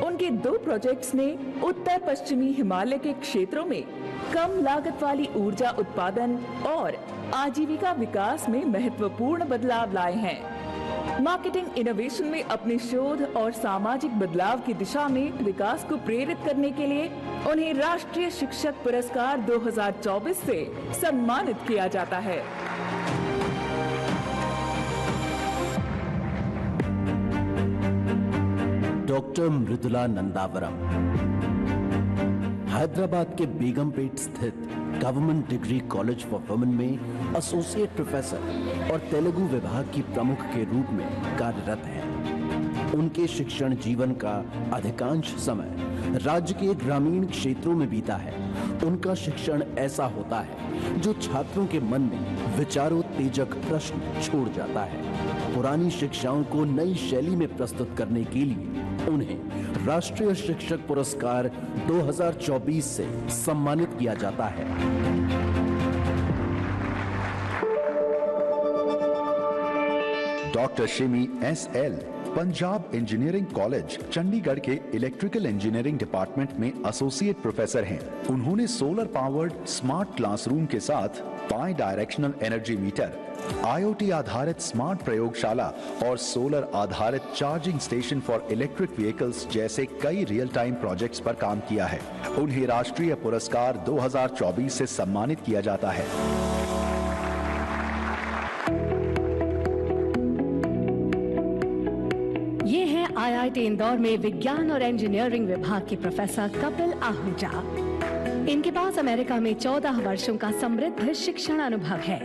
उनके 2 प्रोजेक्ट्स ने उत्तर पश्चिमी हिमालय के क्षेत्रों में कम लागत वाली ऊर्जा उत्पादन और आजीविका विकास में महत्वपूर्ण बदलाव लाए हैं। मार्केटिंग इनोवेशन में अपने शोध और सामाजिक बदलाव की दिशा में विकास को प्रेरित करने के लिए उन्हें राष्ट्रीय शिक्षक पुरस्कार 2024 से सम्मानित किया जाता है। डॉक्टर मृदुला नंदावरम हैदराबाद के बेगमपेट स्थित government degree college for women में एसोसिएट प्रोफेसर और तेलुगु विभाग की प्रमुख के रूप में कार्यरत हैं। उनके शिक्षण जीवन का अधिकांश समय राज्य के ग्रामीण क्षेत्रों में बीता है। उनका शिक्षण ऐसा होता है जो छात्रों के मन में विचारोत्तेजक प्रश्न छोड़ जाता है। पुरानी शिक्षाओं को नई शैली में प्रस्तुत करने के लिए उन्हें राष्ट्रीय शिक्षक पुरस्कार 2024 से सम्मानित किया जाता है। Doctor Shimi S L. Punjab engineering college Chandigarh के इलेक्ट्रिकल इंजीनियरिंग डिपार्टमेंट में एसोसिएट प्रोफेसर हैं। उन्होंने सोलर पावर्ड स्मार्ट क्लासरूम के साथ bidirectional energy meter, IoT आधारित स्मार्ट प्रयोगशाला और सोलर आधारित charging station for electric vehicles जैसे कई रियल टाइम प्रोजेक्ट्स पर काम किया है। उन्हें राष्ट्रीय पुरस्कार 2024 से सम्मानित किया जाता है। ये है IIT इंदौर में विज्ञान और इंजीनियरिंग विभाग के प्रोफेसर कपिल आहूजा। इनके पास अमेरिका में 14 वर्षों का समृद्ध शिक्षण अनुभव है।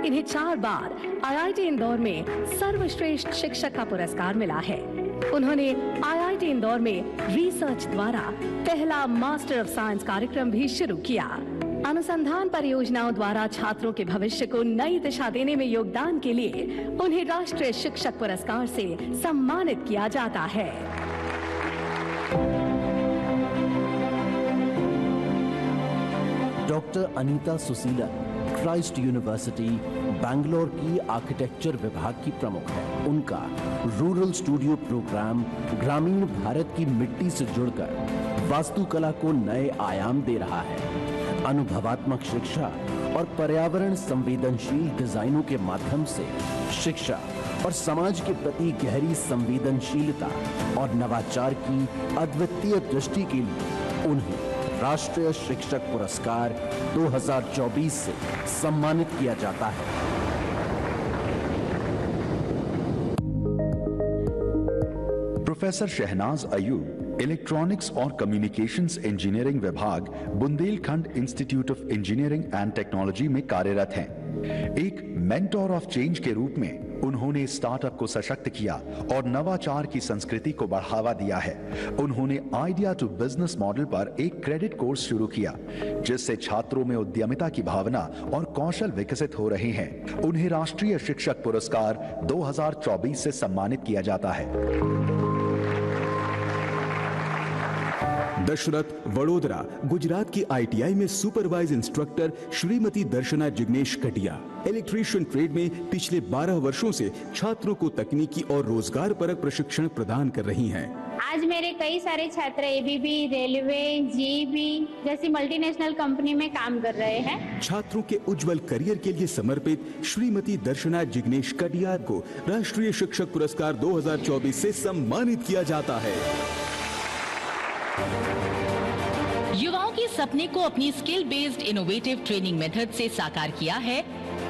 इन्हें 4 बार IIT इंदौर में सर्वश्रेष्ठ शिक्षक का पुरस्कार मिला है। उन्होंने IIT इंदौर में रिसर्च द्वारा पहला मास्टर ऑफ साइंस कार्यक्रम भी शुरू किया। अनुसंधान परियोजनाओं द्वारा छात्रों के भविष्य को नई दिशा देने में योगदान के लिए उन्हें राष्ट्रीय शिक्षक पुरस्कार से सम्मानित किया जाता है। Doctor Anita Susheelan Christ university Bangalore की आर्किटेक्चर विभाग की प्रमुख है। उनका रूरल स्टूडियो प्रोग्राम ग्रामीण भारत की मिट्टी से जुड़कर वास्तुकला को नए आयाम दे रहा है। अनुभवात्मक शिक्षा और पर्यावरण संवेदनशील डिजाइनों के माध्यम से शिक्षा और समाज के प्रति गहरी संवेदनशीलता और नवाचार की अद्वितीय दृष्टि के लिए उन्हें राष्ट्रीय शिक्षक पुरस्कार 2024 से सम्मानित किया जाता है। प्रोफेसर शहनाज अयूब इलेक्ट्रॉनिक्स और कम्युनिकेशंस इंजीनियरिंग विभाग Bundelkhand institute of engineering and technology में कार्यरत हैं। एक मेंटोर ऑफ चेंज के रूप में उन्होंने स्टार्टअप को सशक्त किया और नवाचार की संस्कृति को बढ़ावा दिया है। उन्होंने आइडिया टू बिजनेस मॉडल पर एक क्रेडिट कोर्स शुरू किया, जिससे छात्रों में उद्यमिता की भावना और कौशल विकसित हो रहे हैं। उन्हें राष्ट्रीय शिक्षक पुरस्कार 2024 से सम्मानित किया जाता है। दशरथ वडोदरा गुजरात की ITI में सुपरवाइज इंस्ट्रक्टर श्रीमती दर्शना जिग्नेश कटिया इलेक्ट्रीशियन ट्रेड में पिछले 12 वर्षों से छात्रों को तकनीकी और रोजगार परक प्रशिक्षण प्रदान कर रही हैं। आज मेरे कई सारे छात्र ABB, रेलवे, GE जैसी मल्टीनेशनल कंपनी में काम कर रहे हैं। छात्रों के उज्जवल करियर के लिए समर्पित श्रीमती दर्शना जिग्नेश कटिया को राष्ट्रीय शिक्षक पुरस्कार 2024 से सम्मानित किया जाता है। युवाओं के सपने को अपनी skill based innovative training method से साकार किया है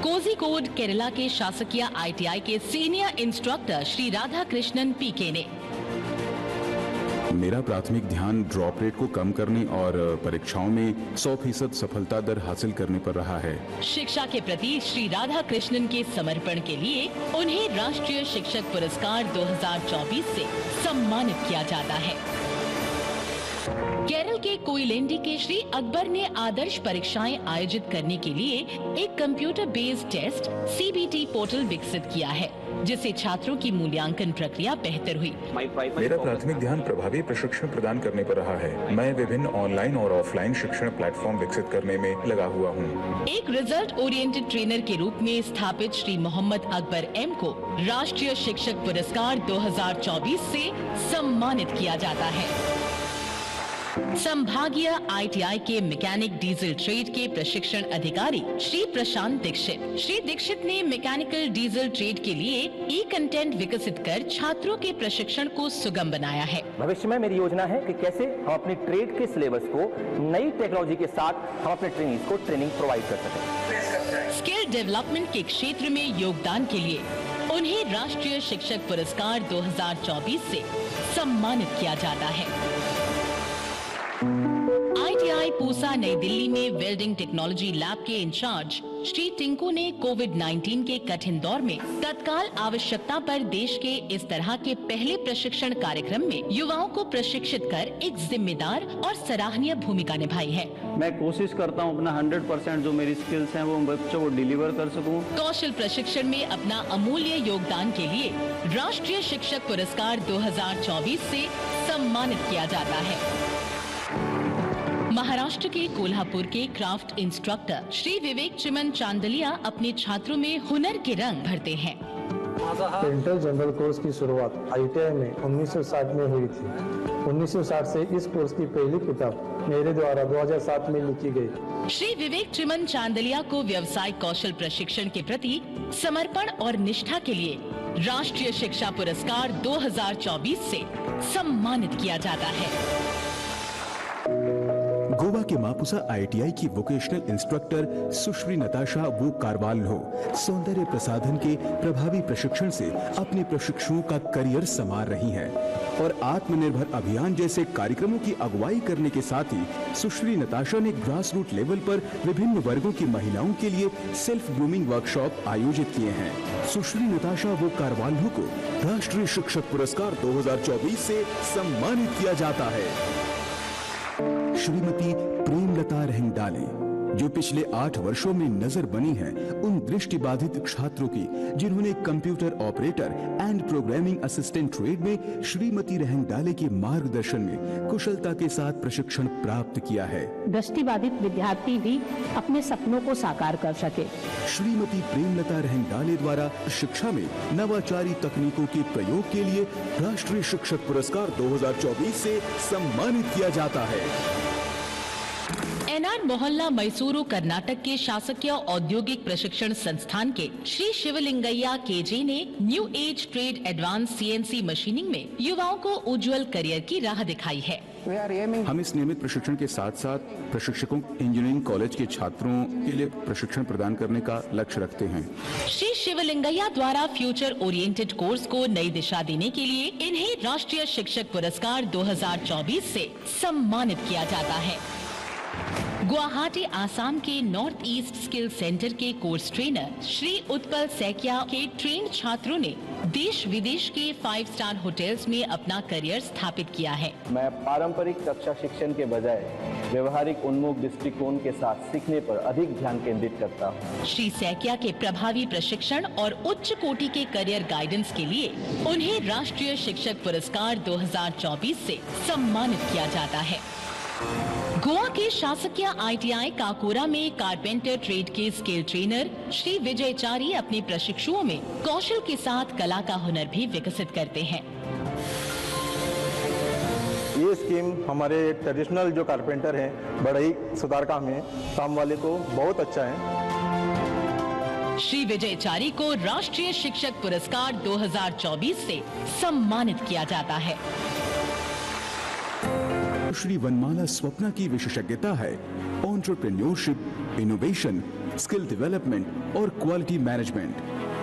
कोझिकोड केरला के शासकीय ITI के senior instructor Shri Radha Krishnan PK ने। मेरा प्राथमिक ध्यान ड्रॉप रेट को कम करने और परीक्षाओं में 100% सफलता दर हासिल करने पर रहा है। शिक्षा के प्रति श्री राधा कृष्णन के समर्पण के लिए उन्हें राष्ट्रीय शिक्षक पुरस्कार 2024 से सम्मानित किया जाता है। केरल के कोयलेंडी के श्री अकबर ने आदर्श परीक्षाएं आयोजित करने के लिए एक computer based test CBT portal विकसित किया है, जिससे छात्रों की मूल्यांकन प्रक्रिया बेहतर हुई। मेरा प्राथमिक ध्यान प्रभावी प्रशिक्षण प्रदान करने पर रहा है। मैं विभिन्न ऑनलाइन और ऑफलाइन शिक्षण प्लेटफॉर्म विकसित करने में लगा हुआ हूँ। एक रिजल्ट ओरिएंटेड ट्रेनर के रूप में स्थापित श्री मोहम्मद अकबर M को राष्ट्रीय शिक्षक पुरस्कार 2024 से सम्मानित किया जाता है। संभागीय ITI के मैकेनिक डीजल ट्रेड के प्रशिक्षण अधिकारी श्री प्रशांत दीक्षित। श्री दीक्षित ने मैकेनिकल डीजल ट्रेड के लिए ई-कंटेंट विकसित कर छात्रों के प्रशिक्षण को सुगम बनाया है। भविष्य में मेरी योजना है कि कैसे हम अपने ट्रेड के सिलेबस को नई टेक्नोलॉजी के साथ हम अपने ट्रेनिंग्स को ट्रेनिंग प्रोवाइड कर सकें। स्किल डेवलपमेंट के क्षेत्र में योगदान के लिए उन्हें राष्ट्रीय शिक्षक पुरस्कार 2024 से सम्मानित किया जाता है। ITI पूसा नई दिल्ली में वेल्डिंग टेक्नोलॉजी लैब के इंचार्ज श्री टिंकू ने कोविड-19 के कठिन दौर में तत्काल आवश्यकता पर देश के इस तरह के पहले प्रशिक्षण कार्यक्रम में युवाओं को प्रशिक्षित कर एक जिम्मेदार और सराहनीय भूमिका निभाई है। मैं कोशिश करता हूं अपना 100% जो मेरी स्किल्स हैं वो बच्चों को डिलीवर कर सकूं। कौशल प्रशिक्षण में अपना अमूल्य योगदान के लिए राष्ट्रीय शिक्षक पुरस्कार 2024 से सम्मानित किया जाता है। महाराष्ट्र के कोल्हापुर के क्राफ्ट इंस्ट्रक्टर श्री विवेक चिमन चांदलिया अपने छात्रों में हुनर के रंग भरते हैं। पेंटर जनरल कोर्स की शुरुआत ITI में 1960 में हुई थी। 1960 से इस कोर्स की पहली किताब मेरे द्वारा 2007 में लिखी गई। श्री विवेक चिमन चांदलिया को व्यवसायिक कौशल प्रशिक्षण के प्रति समर्पण और निष्ठा के लिए राष्ट्रीय शिक्षा पुरस्कार 2024 से सम्मानित किया जाता है। गोवा के मापुसा ITI की वोकेशनल इंस्ट्रक्टर सुश्री नताशा वो कारवाल्हो सौंदर्य प्रसाधन के प्रभावी प्रशिक्षण से अपने प्रशिक्षुओं का करियर संवार रही हैं और आत्मनिर्भर अभियान जैसे कार्यक्रमों की अगुवाई करने के साथ ही सुश्री नताशा ने ग्रास रूट लेवल पर विभिन्न वर्गों की महिलाओं के लिए सेल्फ ग्रूमिंग वर्कशॉप आयोजित किए हैं। सुश्री नताशा वो कारवाल्हो को राष्ट्रीय शिक्षक पुरस्कार 2024 से सम्मानित किया जाता है। श्रीमती प्रेमलता रहंगडाले जो पिछले 8 वर्षों में नजर बनी हैं उन दृष्टिबाधित छात्रों की जिन्होंने computer operator and programming assistant trade में श्रीमती रहंगडाले के मार्गदर्शन में कुशलता के साथ प्रशिक्षण प्राप्त किया है। दृष्टिबाधित विद्यार्थी भी अपने सपनों को साकार कर सके। श्रीमती प्रेमलता रहंगडाले द्वारा शिक्षा में नवाचारी तकनीकों के प्रयोग के लिए राष्ट्रीय शिक्षक पुरस्कार 2024 से सम्मानित किया जाता है। NR मोहल्ला मैसूरू कर्नाटक के शासकीय औद्योगिक प्रशिक्षण संस्थान के श्री शिवलिंगैया KJ ने new age trade advance CNC machining में युवाओं को उज्जवल करियर की राह दिखाई है। हम इस नियमित प्रशिक्षण के साथ साथ प्रशिक्षकों इंजीनियरिंग कॉलेज के छात्रों के लिए प्रशिक्षण प्रदान करने का लक्ष्य रखते हैं। श्री शिवलिंगैया द्वारा फ्यूचर ओरिएंटेड कोर्स को नई दिशा देने के लिए इन्हें राष्ट्रीय शिक्षक पुरस्कार 2024 से सम्मानित किया जाता है। गुवाहाटी आसाम के नॉर्थ ईस्ट स्किल सेंटर के कोर्स ट्रेनर श्री उत्पल सैकिया के ट्रेन छात्रों ने देश विदेश के 5 स्टार होटल्स में अपना करियर स्थापित किया है। मैं पारंपरिक कक्षा शिक्षण के बजाय व्यवहारिक उन्मुख दृष्टिकोण के साथ सीखने पर अधिक ध्यान केंद्रित करता हूँ। श्री सैकिया के प्रभावी प्रशिक्षण और उच्च कोटि के करियर गाइडेंस के लिए उन्हें राष्ट्रीय शिक्षक पुरस्कार 2024 से सम्मानित किया जाता है। गोवा के शासकीय ITI काकोरा में कारपेंटर ट्रेड के स्किल ट्रेनर श्री विजय चारी अपने प्रशिक्षुओं में कौशल के साथ कला का हुनर भी विकसित करते हैं। ये स्कीम हमारे ट्रेडिशनल जो कारपेंटर हैं बढ़ई सुधार काम है काम वाले को बहुत अच्छा है। श्री विजय चारी को राष्ट्रीय शिक्षक पुरस्कार 2024 से सम्मानित किया जाता है। श्री वनमाला स्वप्ना की विशेषज्ञता है एंटरप्रेन्योरशिप, इनोवेशन, स्किल डेवलपमेंट और क्वालिटी मैनेजमेंट।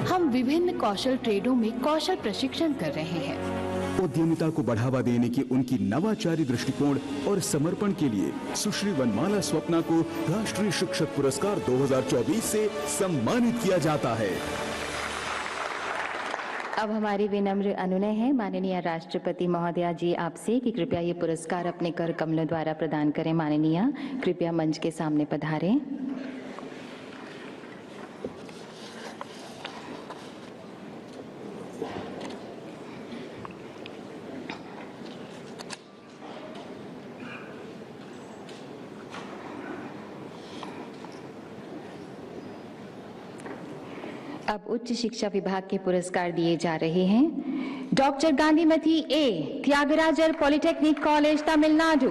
हम विभिन्न कौशल ट्रेडों में कौशल प्रशिक्षण कर रहे हैं। उद्यमिता को बढ़ावा देने की उनकी नवाचारी दृष्टिकोण और समर्पण के लिए सुश्री वनमाला स्वप्ना को राष्ट्रीय शिक्षक पुरस्कार 2024 से सम्मानित किया जाता है। अब हमारी विनम्र अनुनय है माननीय राष्ट्रपति महोदया जी आपसे कि कृपया ये पुरस्कार अपने कर कमलों द्वारा प्रदान करें। माननीय कृपया मंच के सामने पधारें। अब उच्च शिक्षा विभाग के पुरस्कार दिए जा रहे हैं। Doctor Gandhimathi A, Thyagarajar polytechnic college, Tamil Nadu.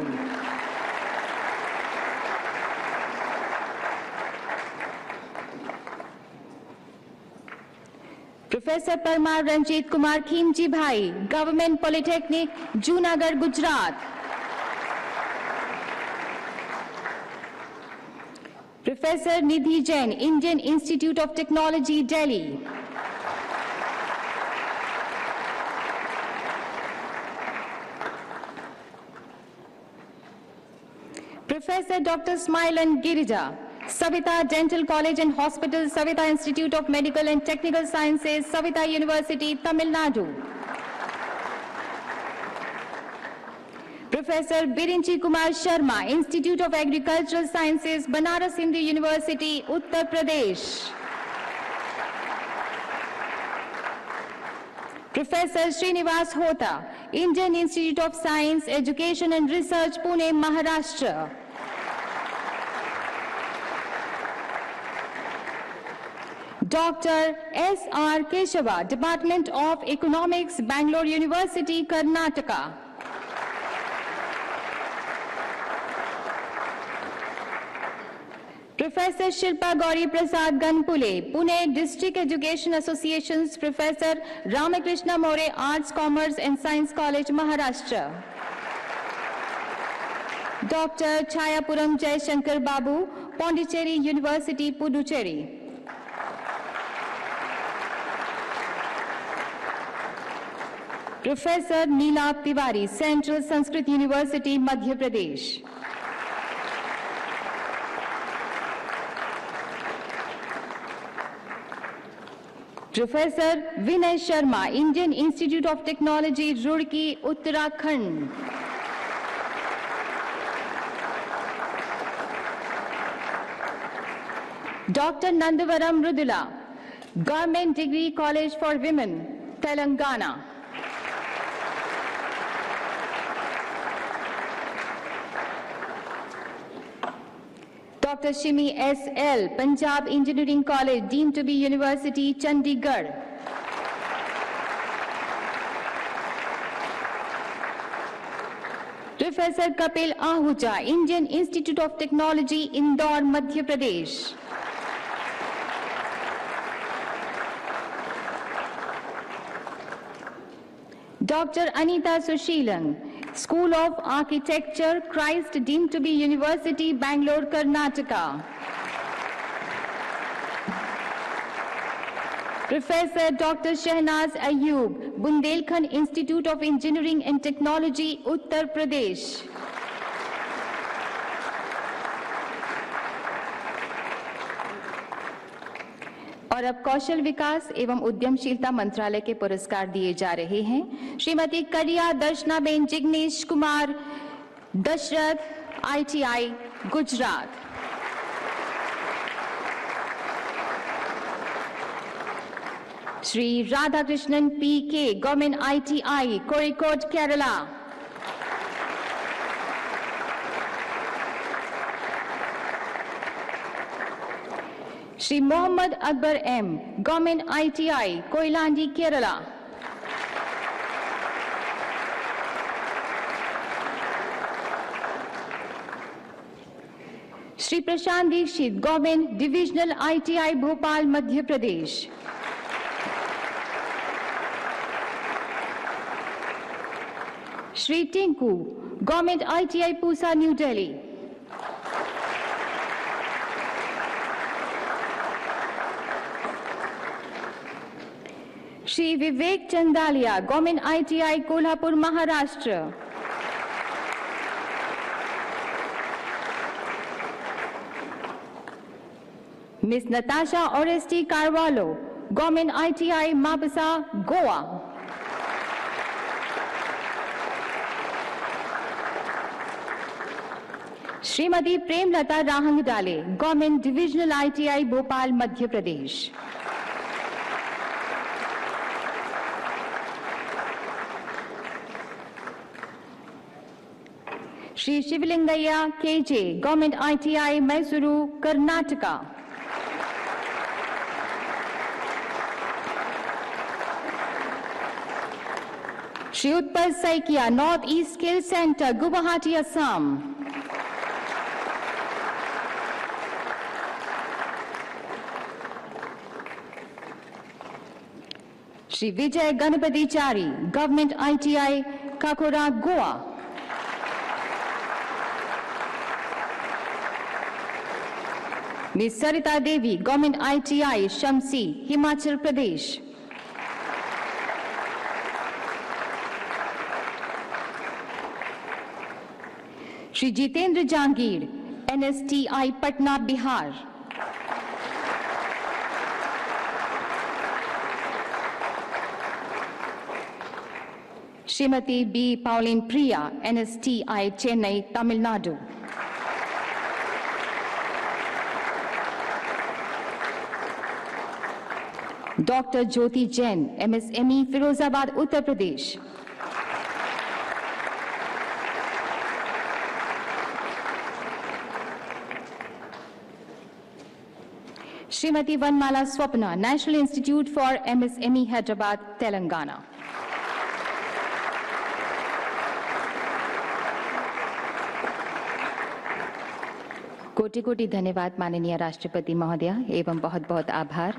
Professor Parmar Ranjit Kumar Khimji bhai, government polytechnic, Junagadh, Gujarat. Professor Nidhi Jain, Indian Institute of Technology, Delhi. Professor Dr. Smilan Girija, Savita Dental College and Hospital, Savita Institute of Medical and Technical Sciences, Savita University, Tamil Nadu. Professor Birinchi Kumar Sharma, Institute of Agricultural Sciences, Banaras Hindu University, Uttar Pradesh. Professor Srinivas Hota, Indian Institute of Science, Education and Research, Pune, Maharashtra. Dr. S.R. Keshava, Department of Economics, Bangalore University, Karnataka. Professor Shilpa Gauri Prasad Ganpule, Pune District Education Association's Professor Ramakrishna More, Arts, Commerce and Science College, Maharashtra. Dr. Chayapuram Jaishankar Babu, Pondicherry University, Puducherry. Professor Neela Tiwari, Central Sanskrit University, Madhya Pradesh. Professor Vinay Sharma, Indian Institute of Technology, Roorkee, Uttarakhand. Dr. Nandavaram Rudula, Government Degree College for Women, Telangana. Dr. Shimi S.L., Punjab Engineering College, deemed to be University, Chandigarh. Professor Kapil Ahuja, Indian Institute of Technology, Indore, Madhya Pradesh. Dr. Anita Sushilan, School of Architecture, Christ, deemed to be University, Bangalore, Karnataka. Professor Dr. Shehnaz Ayub, Bundelkhand Institute of Engineering and Technology, Uttar Pradesh. और अब कौशल विकास एवं उद्यमशीलता मंत्रालय के पुरस्कार दिए जा रहे हैं। Shrimati Kariya Darshanaben Jignesh Kumar, Dasharath, ITI, Gujarat. Shri Radhakrishnan PK, government ITI, Kozhikode, Kerala. Shri Mohammed Akbar M, government ITI, Koilandy, Kerala. Shri Prashant Dixit, government divisional ITI, Bhopal, Madhya Pradesh. Shri Tinku, government ITI, Pusa, new Delhi. Shri Vivek Chandalia, government ITI, Kolhapur, Maharashtra. Miss Natasha Oresti Carvalho, government ITI, Mapusa, Goa. Shrimati Premlata Rahangdale, government divisional ITI, Bhopal, Madhya Pradesh. Shri Shivalingaiah KJ, government ITI, Mysuru, Karnataka. Shri Utpal Saikia, north east skill centre, Guwahati, Assam. Shri Vijay Ganapatichari, government ITI, Kakora, Goa. Miss Sarita Devi, government ITI, Shamsi, Himachal Pradesh. Shri Jitendra Jahangir, NSTI, Patna, Bihar. Shrimati B Pauline Priya, NSTI, Chennai, Tamil Nadu. Doctor Jyoti Jain, MSME, Firozabad, Uttar Pradesh. Shrimati Vanamala Swapna, national institute for MSME, Hyderabad, Telangana. कोटि कोटि धन्यवाद माननीय राष्ट्रपति महोदया एवं बहुत बहुत आभार।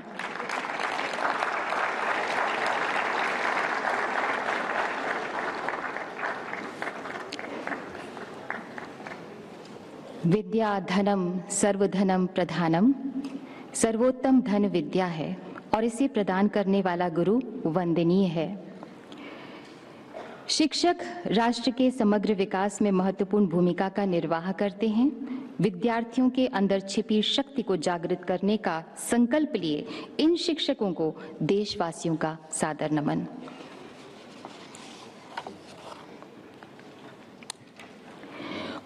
विद्या धनम सर्वधनम प्रधानम, सर्वोत्तम धन विद्या है और इसे प्रदान करने वाला गुरु वंदनीय है। शिक्षक राष्ट्र के समग्र विकास में महत्वपूर्ण भूमिका का निर्वाह करते हैं। विद्यार्थियों के अंदर छिपी शक्ति को जागृत करने का संकल्प लिए इन शिक्षकों को देशवासियों का सादर नमन।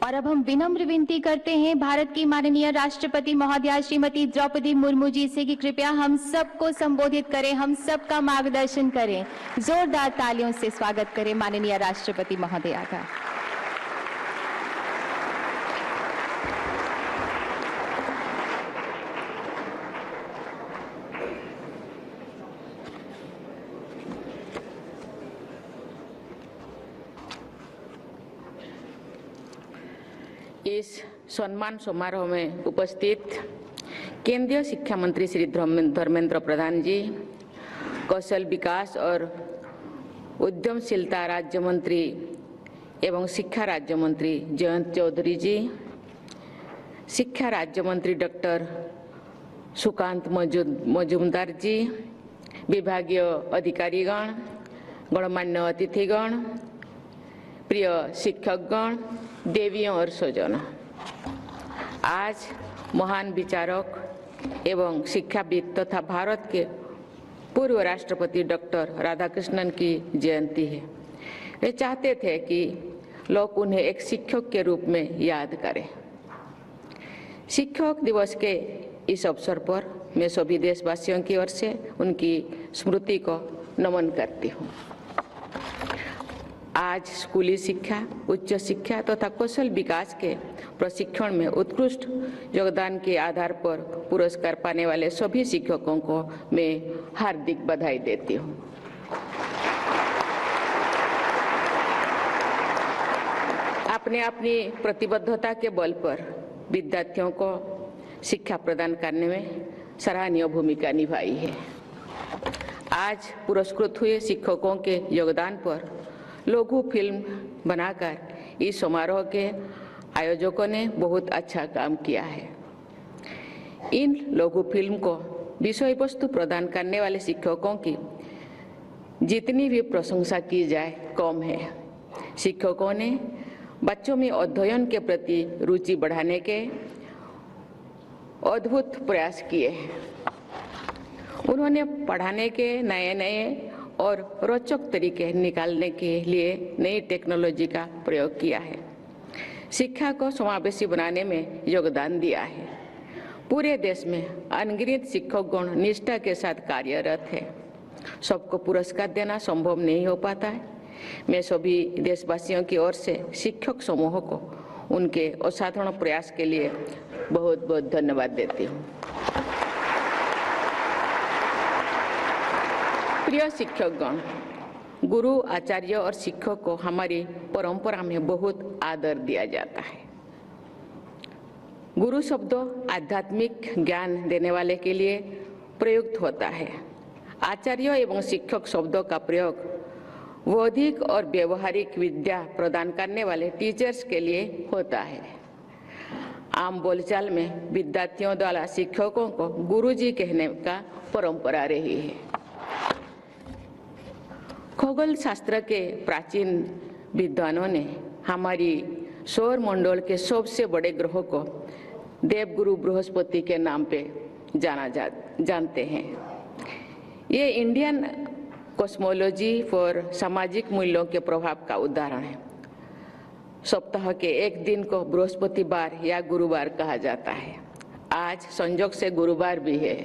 और अब हम विनम्र विनती करते हैं भारत की माननीय राष्ट्रपति महोदया श्रीमती द्रौपदी मुर्मू जी से कि कृपया हम सबको संबोधित करें, हम सबका मार्गदर्शन करें। जोरदार तालियों से स्वागत करें माननीय राष्ट्रपति महोदया का। इस सम्मान समारोह में उपस्थित केंद्रीय शिक्षा मंत्री श्री धर्मेंद्र प्रधान जी, कौशल विकास और उद्यमशीलता राज्य मंत्री एवं शिक्षा राज्य मंत्री जयंत चौधरी जी, शिक्षा राज्य मंत्री डॉक्टर सुकांत मजुमदार जी, विभागीय अधिकारीगण, गणमान्य अतिथिगण, प्रिय शिक्षकगण, देवियों और स्वजनों, आज महान विचारक एवं शिक्षाविद तथा भारत के पूर्व राष्ट्रपति डॉक्टर राधाकृष्णन की जयंती है। वे चाहते थे कि लोग उन्हें एक शिक्षक के रूप में याद करें। शिक्षक दिवस के इस अवसर पर मैं सभी देशवासियों की ओर से उनकी स्मृति को नमन करती हूँ। आज स्कूली शिक्षा, उच्च शिक्षा तथा कौशल विकास के प्रशिक्षण में उत्कृष्ट योगदान के आधार पर पुरस्कार पाने वाले सभी शिक्षकों को मैं हार्दिक बधाई देती हूँ। अपनी प्रतिबद्धता के बल पर विद्यार्थियों को शिक्षा प्रदान करने में सराहनीय भूमिका निभाई है। आज पुरस्कृत हुए शिक्षकों के योगदान पर लघु फिल्म बनाकर इस समारोह के आयोजकों ने बहुत अच्छा काम किया है। इन लघु फिल्म को विषय वस्तु प्रदान करने वाले शिक्षकों की जितनी भी प्रशंसा की जाए कम है। शिक्षकों ने बच्चों में अध्ययन के प्रति रुचि बढ़ाने के अद्भुत प्रयास किए हैं। उन्होंने पढ़ाने के नए और रोचक तरीके निकालने के लिए नई टेक्नोलॉजी का प्रयोग किया है। शिक्षा को समावेशी बनाने में योगदान दिया है। पूरे देश में अनगिनत शिक्षकगण निष्ठा के साथ कार्यरत है। सबको पुरस्कार देना संभव नहीं हो पाता है। मैं सभी देशवासियों की ओर से शिक्षक समूह को उनके असाधारण प्रयास के लिए बहुत बहुत धन्यवाद देती हूँ। प्रिय शिक्षकगण, गुरु, आचार्य और शिक्षक को हमारी परंपरा में बहुत आदर दिया जाता है। गुरु शब्द आध्यात्मिक ज्ञान देने वाले के लिए प्रयुक्त होता है। आचार्य एवं शिक्षक शब्दों का प्रयोग बौद्धिक और व्यवहारिक विद्या प्रदान करने वाले टीचर्स के लिए होता है। आम बोलचाल में विद्यार्थियों द्वारा शिक्षकों को गुरुजी कहने का परंपरा रही है। खगोल शास्त्र के प्राचीन विद्वानों ने हमारी सौर मंडल के सबसे बड़े ग्रह को देवगुरु बृहस्पति के नाम पे जानते हैं। ये इंडियन कॉस्मोलॉजी फॉर सामाजिक मूल्यों के प्रभाव का उदाहरण है। सप्ताह के एक दिन को बृहस्पतिवार या गुरुवार कहा जाता है। आज संयोग से गुरुवार भी है।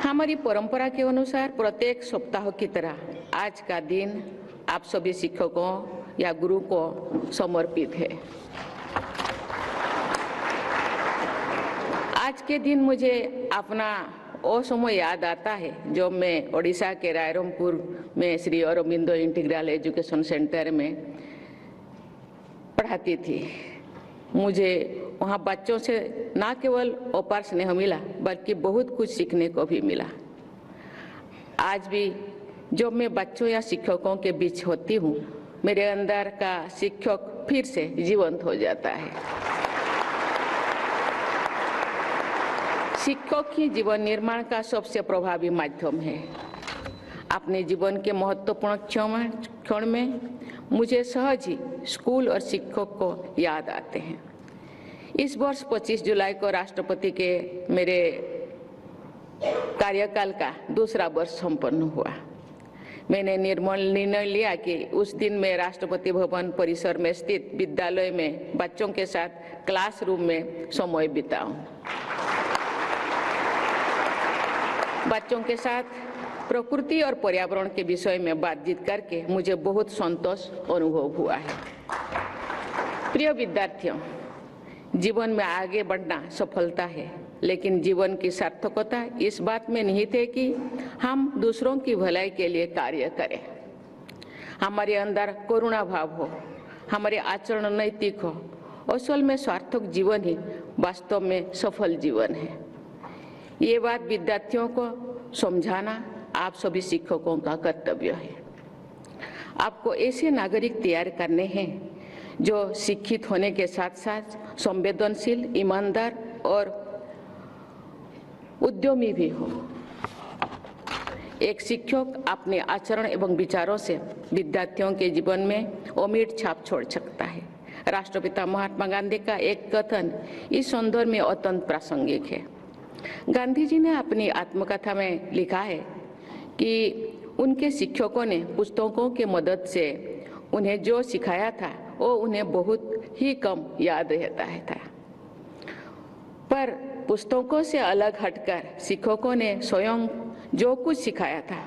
हमारी परंपरा के अनुसार प्रत्येक सप्ताह की तरह आज का दिन आप सभी शिक्षकों या गुरु को समर्पित है। आज के दिन मुझे अपना वो समय याद आता है जब मैं ओडिशा के रायरंगपुर में Shri Aurobindo integral education centre में पढ़ाती थी। मुझे वहाँ बच्चों से न केवल अपार स्नेह मिला बल्कि बहुत कुछ सीखने को भी मिला। आज भी जब मैं बच्चों या शिक्षकों के बीच होती हूँ, मेरे अंदर का शिक्षक फिर से जीवंत हो जाता है। शिक्षक ही जीवन निर्माण का सबसे प्रभावी माध्यम है। अपने जीवन के महत्वपूर्ण क्षण में मुझे सहज ही स्कूल और शिक्षक को याद आते हैं। इस वर्ष 25 जुलाई को राष्ट्रपति के मेरे कार्यकाल का दूसरा वर्ष संपन्न हुआ। मैंने निर्णय लिया कि उस दिन मैं राष्ट्रपति भवन परिसर में स्थित विद्यालय में बच्चों के साथ क्लासरूम में समय बिताऊं। बच्चों के साथ प्रकृति और पर्यावरण के विषय में बातचीत करके मुझे बहुत संतोष अनुभव हुआ है। प्रिय विद्यार्थियों, जीवन में आगे बढ़ना सफलता है, लेकिन जीवन की सार्थकता इस बात में निहित है कि हम दूसरों की भलाई के लिए कार्य करें, हमारे अंदर करुणा भाव हो, हमारे आचरण नैतिक हो। असल में सार्थक जीवन ही वास्तव में सफल जीवन है। ये बात विद्यार्थियों को समझाना आप सभी शिक्षकों का कर्तव्य है। आपको ऐसे नागरिक तैयार करने हैं जो शिक्षित होने के साथ साथ संवेदनशील, ईमानदार और उद्यमी भी हो। एक शिक्षक अपने आचरण एवं विचारों से विद्यार्थियों के जीवन में अमिट छाप छोड़ सकता है। राष्ट्रपिता महात्मा गांधी का एक कथन इस संदर्भ में अत्यंत प्रासंगिक है। गांधी जी ने अपनी आत्मकथा में लिखा है कि उनके शिक्षकों ने पुस्तकों की मदद से उन्हें जो सिखाया था वो उन्हें बहुत ही कम याद रहता था, पर पुस्तकों से अलग हटकर शिक्षकों ने स्वयं जो कुछ सिखाया था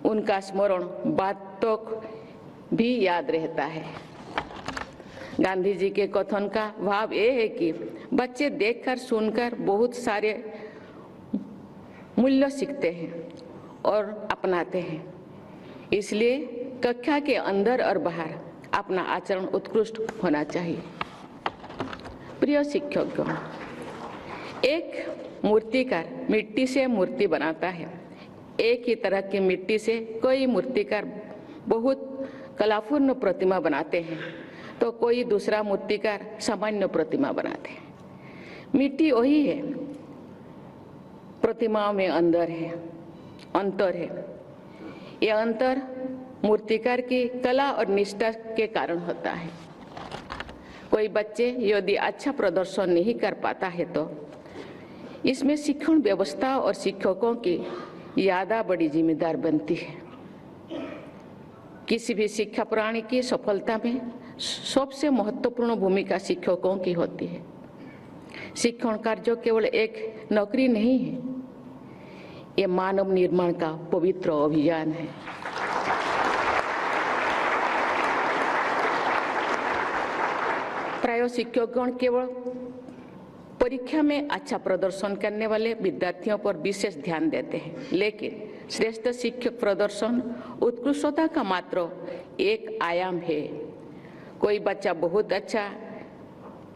उनका स्मरण बातों भी याद रहता है। गांधी जी के कथन का भाव ये है कि बच्चे देखकर सुनकर बहुत सारे मूल्य सीखते हैं और अपनाते हैं, इसलिए कक्षा के अंदर और बाहर अपना आचरण उत्कृष्ट होना चाहिए। प्रिय शिक्षकों, एक मूर्तिकार मिट्टी से मूर्ति बनाता है। एक ही तरह की मिट्टी से कई मूर्तिकार बहुत कलापूर्ण प्रतिमा बनाते हैं, तो कोई दूसरा मूर्तिकार सामान्य प्रतिमा बनाते हैं। मिट्टी वही है, प्रतिमाओं में अंतर है। यह अंतर मूर्तिकार की कला और निष्ठा के कारण होता है। कोई बच्चे यदि अच्छा प्रदर्शन नहीं कर पाता है तो इसमें शिक्षण व्यवस्था और शिक्षकों की ज्यादा बड़ी जिम्मेदार बनती है। किसी भी शिक्षा प्रणाली की सफलता में सबसे महत्वपूर्ण भूमिका शिक्षकों की होती है। शिक्षण कार्य केवल एक नौकरी नहीं है, ये मानव निर्माण का पवित्र अभियान है। प्राय शिक्षकगण केवल परीक्षा में अच्छा प्रदर्शन करने वाले विद्यार्थियों पर विशेष ध्यान देते हैं, लेकिन श्रेष्ठ शिक्षक प्रदर्शन उत्कृष्टता का मात्र एक आयाम है। कोई बच्चा बहुत अच्छा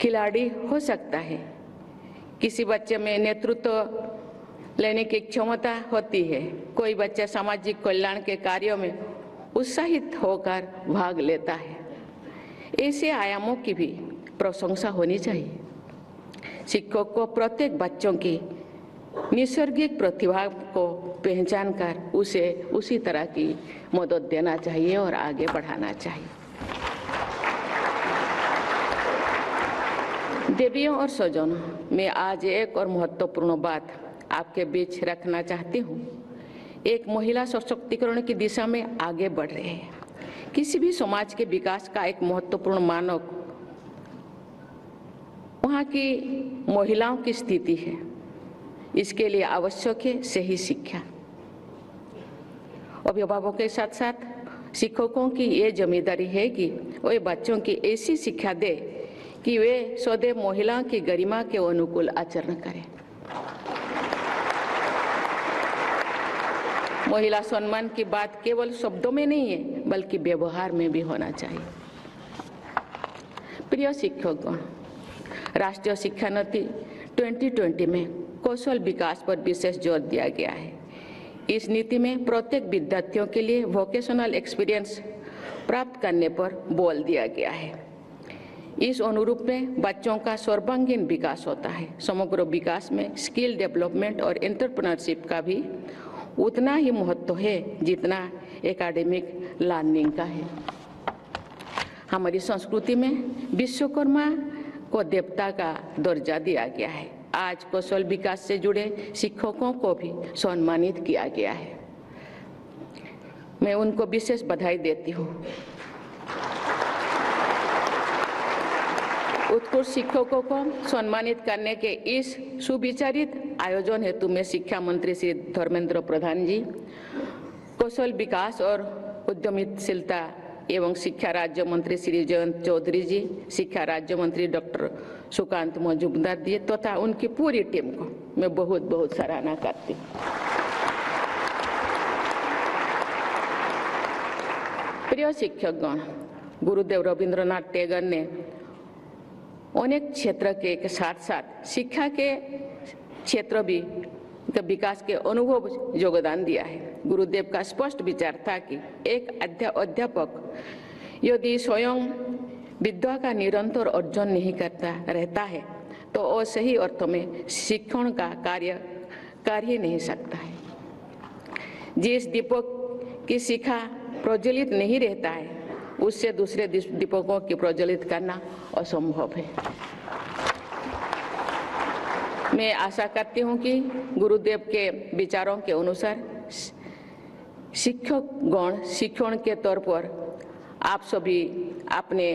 खिलाड़ी हो सकता है, किसी बच्चे में नेतृत्व लेने की क्षमता होती है, कोई बच्चा सामाजिक कल्याण के कार्यों में उत्साहित होकर भाग लेता है। ऐसे आयामों की भी प्रशंसा होनी चाहिए। शिक्षक को प्रत्येक बच्चों की नैसर्गिक प्रतिभा को पहचान कर उसे उसी तरह की मदद देना चाहिए और आगे बढ़ाना चाहिए। देवियों और स्वजनों, मैं आज एक और महत्वपूर्ण बात आपके बीच रखना चाहती हूँ। एक महिला सशक्तिकरण की दिशा में आगे बढ़ रहे हैं। किसी भी समाज के विकास का एक महत्वपूर्ण मानक वहाँ की महिलाओं की स्थिति है। इसके लिए आवश्यक है सही शिक्षा। अभिभावकों के साथ साथ शिक्षकों की ये जिम्मेदारी है कि वे बच्चों की ऐसी शिक्षा दे कि वे सदैव महिलाओं की गरिमा के अनुकूल आचरण करें। महिला सम्मान की बात केवल शब्दों में नहीं है, बल्कि व्यवहार में भी होना चाहिए। प्रिय शिक्षकगण, राष्ट्रीय शिक्षा नीति 2020 में कौशल विकास पर विशेष जोर दिया गया है। इस नीति में प्रत्येक विद्यार्थियों के लिए वोकेशनल एक्सपीरियंस प्राप्त करने पर बल दिया गया है। इस अनुरूप में बच्चों का सर्वांगीण विकास होता है। समग्र विकास में स्किल डेवलपमेंट और एंटरप्रेन्योरशिप का भी उतना ही महत्व है जितना एकेडमिक लर्निंग का है। हमारी संस्कृति में विश्वकर्मा को देवता का दर्जा दिया गया है। आज कौशल विकास से जुड़े शिक्षकों को भी सम्मानित किया गया है। मैं उनको विशेष बधाई देती हूँ। उत्कृष्ट शिक्षकों को सम्मानित करने के इस सुविचारित आयोजन हेतु मैं शिक्षा मंत्री श्री धर्मेंद्र प्रधान जी, कौशल विकास और उद्यमशीलता एवं शिक्षा राज्य मंत्री श्री जयंत चौधरी जी, शिक्षा राज्य मंत्री डॉक्टर सुकांत मजूमदार जी तथा उनकी पूरी टीम को मैं बहुत बहुत सराहना करती हूँ। प्रिय शिक्षकगण, गुरुदेव रविंद्रनाथ टैगोर ने अनेक क्षेत्र के साथ साथ शिक्षा के क्षेत्र भी विकास के अनुभव योगदान दिया है। गुरुदेव का स्पष्ट विचार था कि एक अध्यापक यदि स्वयं विद्या का निरंतर अर्जन नहीं करता रहता है तो वो सही अर्थों में शिक्षण का कार्य कर ही नहीं सकता है। जिस दीपक की शिखा प्रज्वलित नहीं रहता है उससे दूसरे दीपकों की प्रज्वलित करना असंभव है। मैं आशा करती हूँ कि गुरुदेव के विचारों के अनुसार शिक्षकगण शिक्षण के तौर पर आप सभी अपने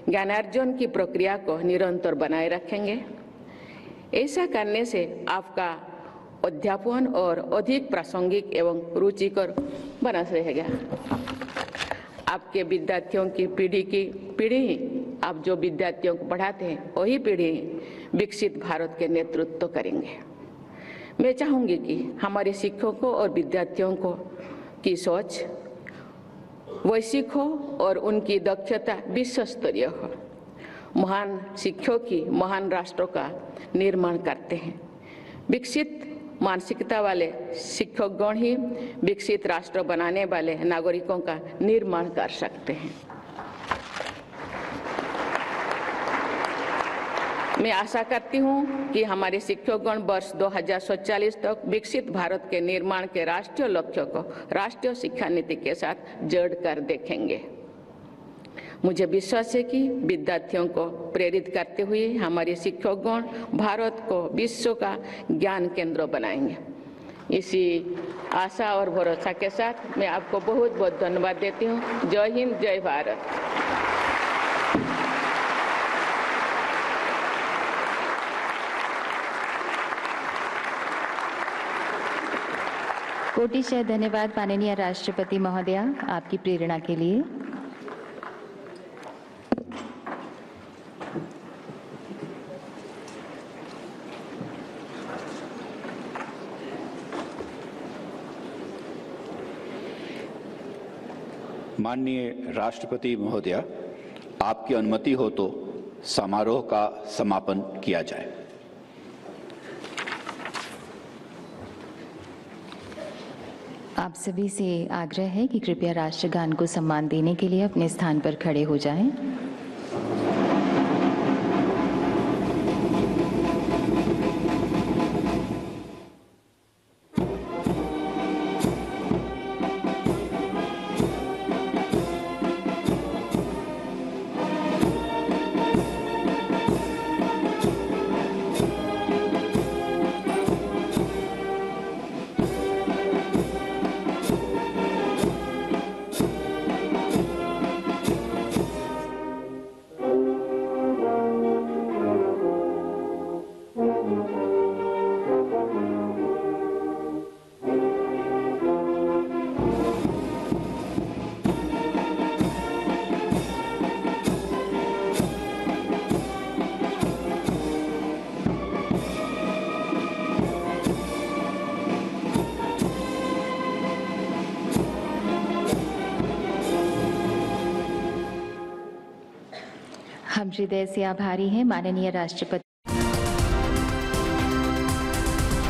ज्ञानार्जन की प्रक्रिया को निरंतर बनाए रखेंगे। ऐसा करने से आपका अध्यापन और अधिक प्रासंगिक एवं रुचिकर बना रहेगा। आपके विद्यार्थियों की पीढ़ी आप जो विद्यार्थियों को पढ़ाते हैं वही पीढ़ी विकसित भारत के नेतृत्व करेंगे। मैं चाहूँगी कि हमारे शिक्षकों और विद्यार्थियों को की सोच वैश्विक हो और उनकी दक्षता विश्व स्तरीय हो। महान शिक्षक ही महान राष्ट्रों का निर्माण करते हैं। विकसित मानसिकता वाले शिक्षकगण ही विकसित राष्ट्र बनाने वाले नागरिकों का निर्माण कर सकते हैं। मैं आशा करती हूं कि हमारे शिक्षकगण वर्ष 2047 तक विकसित भारत के निर्माण के राष्ट्रीय लक्ष्य को राष्ट्रीय शिक्षा नीति के साथ जोड़कर देखेंगे। मुझे विश्वास है कि विद्यार्थियों को प्रेरित करते हुए हमारे शिक्षकगण भारत को विश्व का ज्ञान केंद्र बनाएंगे। इसी आशा और भरोसा के साथ मैं आपको बहुत बहुत धन्यवाद देती हूँ। जय हिंद, जय भारत। कोटिशः धन्यवाद माननीय राष्ट्रपति महोदया आपकी प्रेरणा के लिए। माननीय राष्ट्रपति महोदया, आपकी अनुमति हो तो समारोह का समापन किया जाए। आप सभी से आग्रह है कि कृपया राष्ट्रगान को सम्मान देने के लिए अपने स्थान पर खड़े हो जाएं। हम हृदय से आभारी हैं माननीय राष्ट्रपति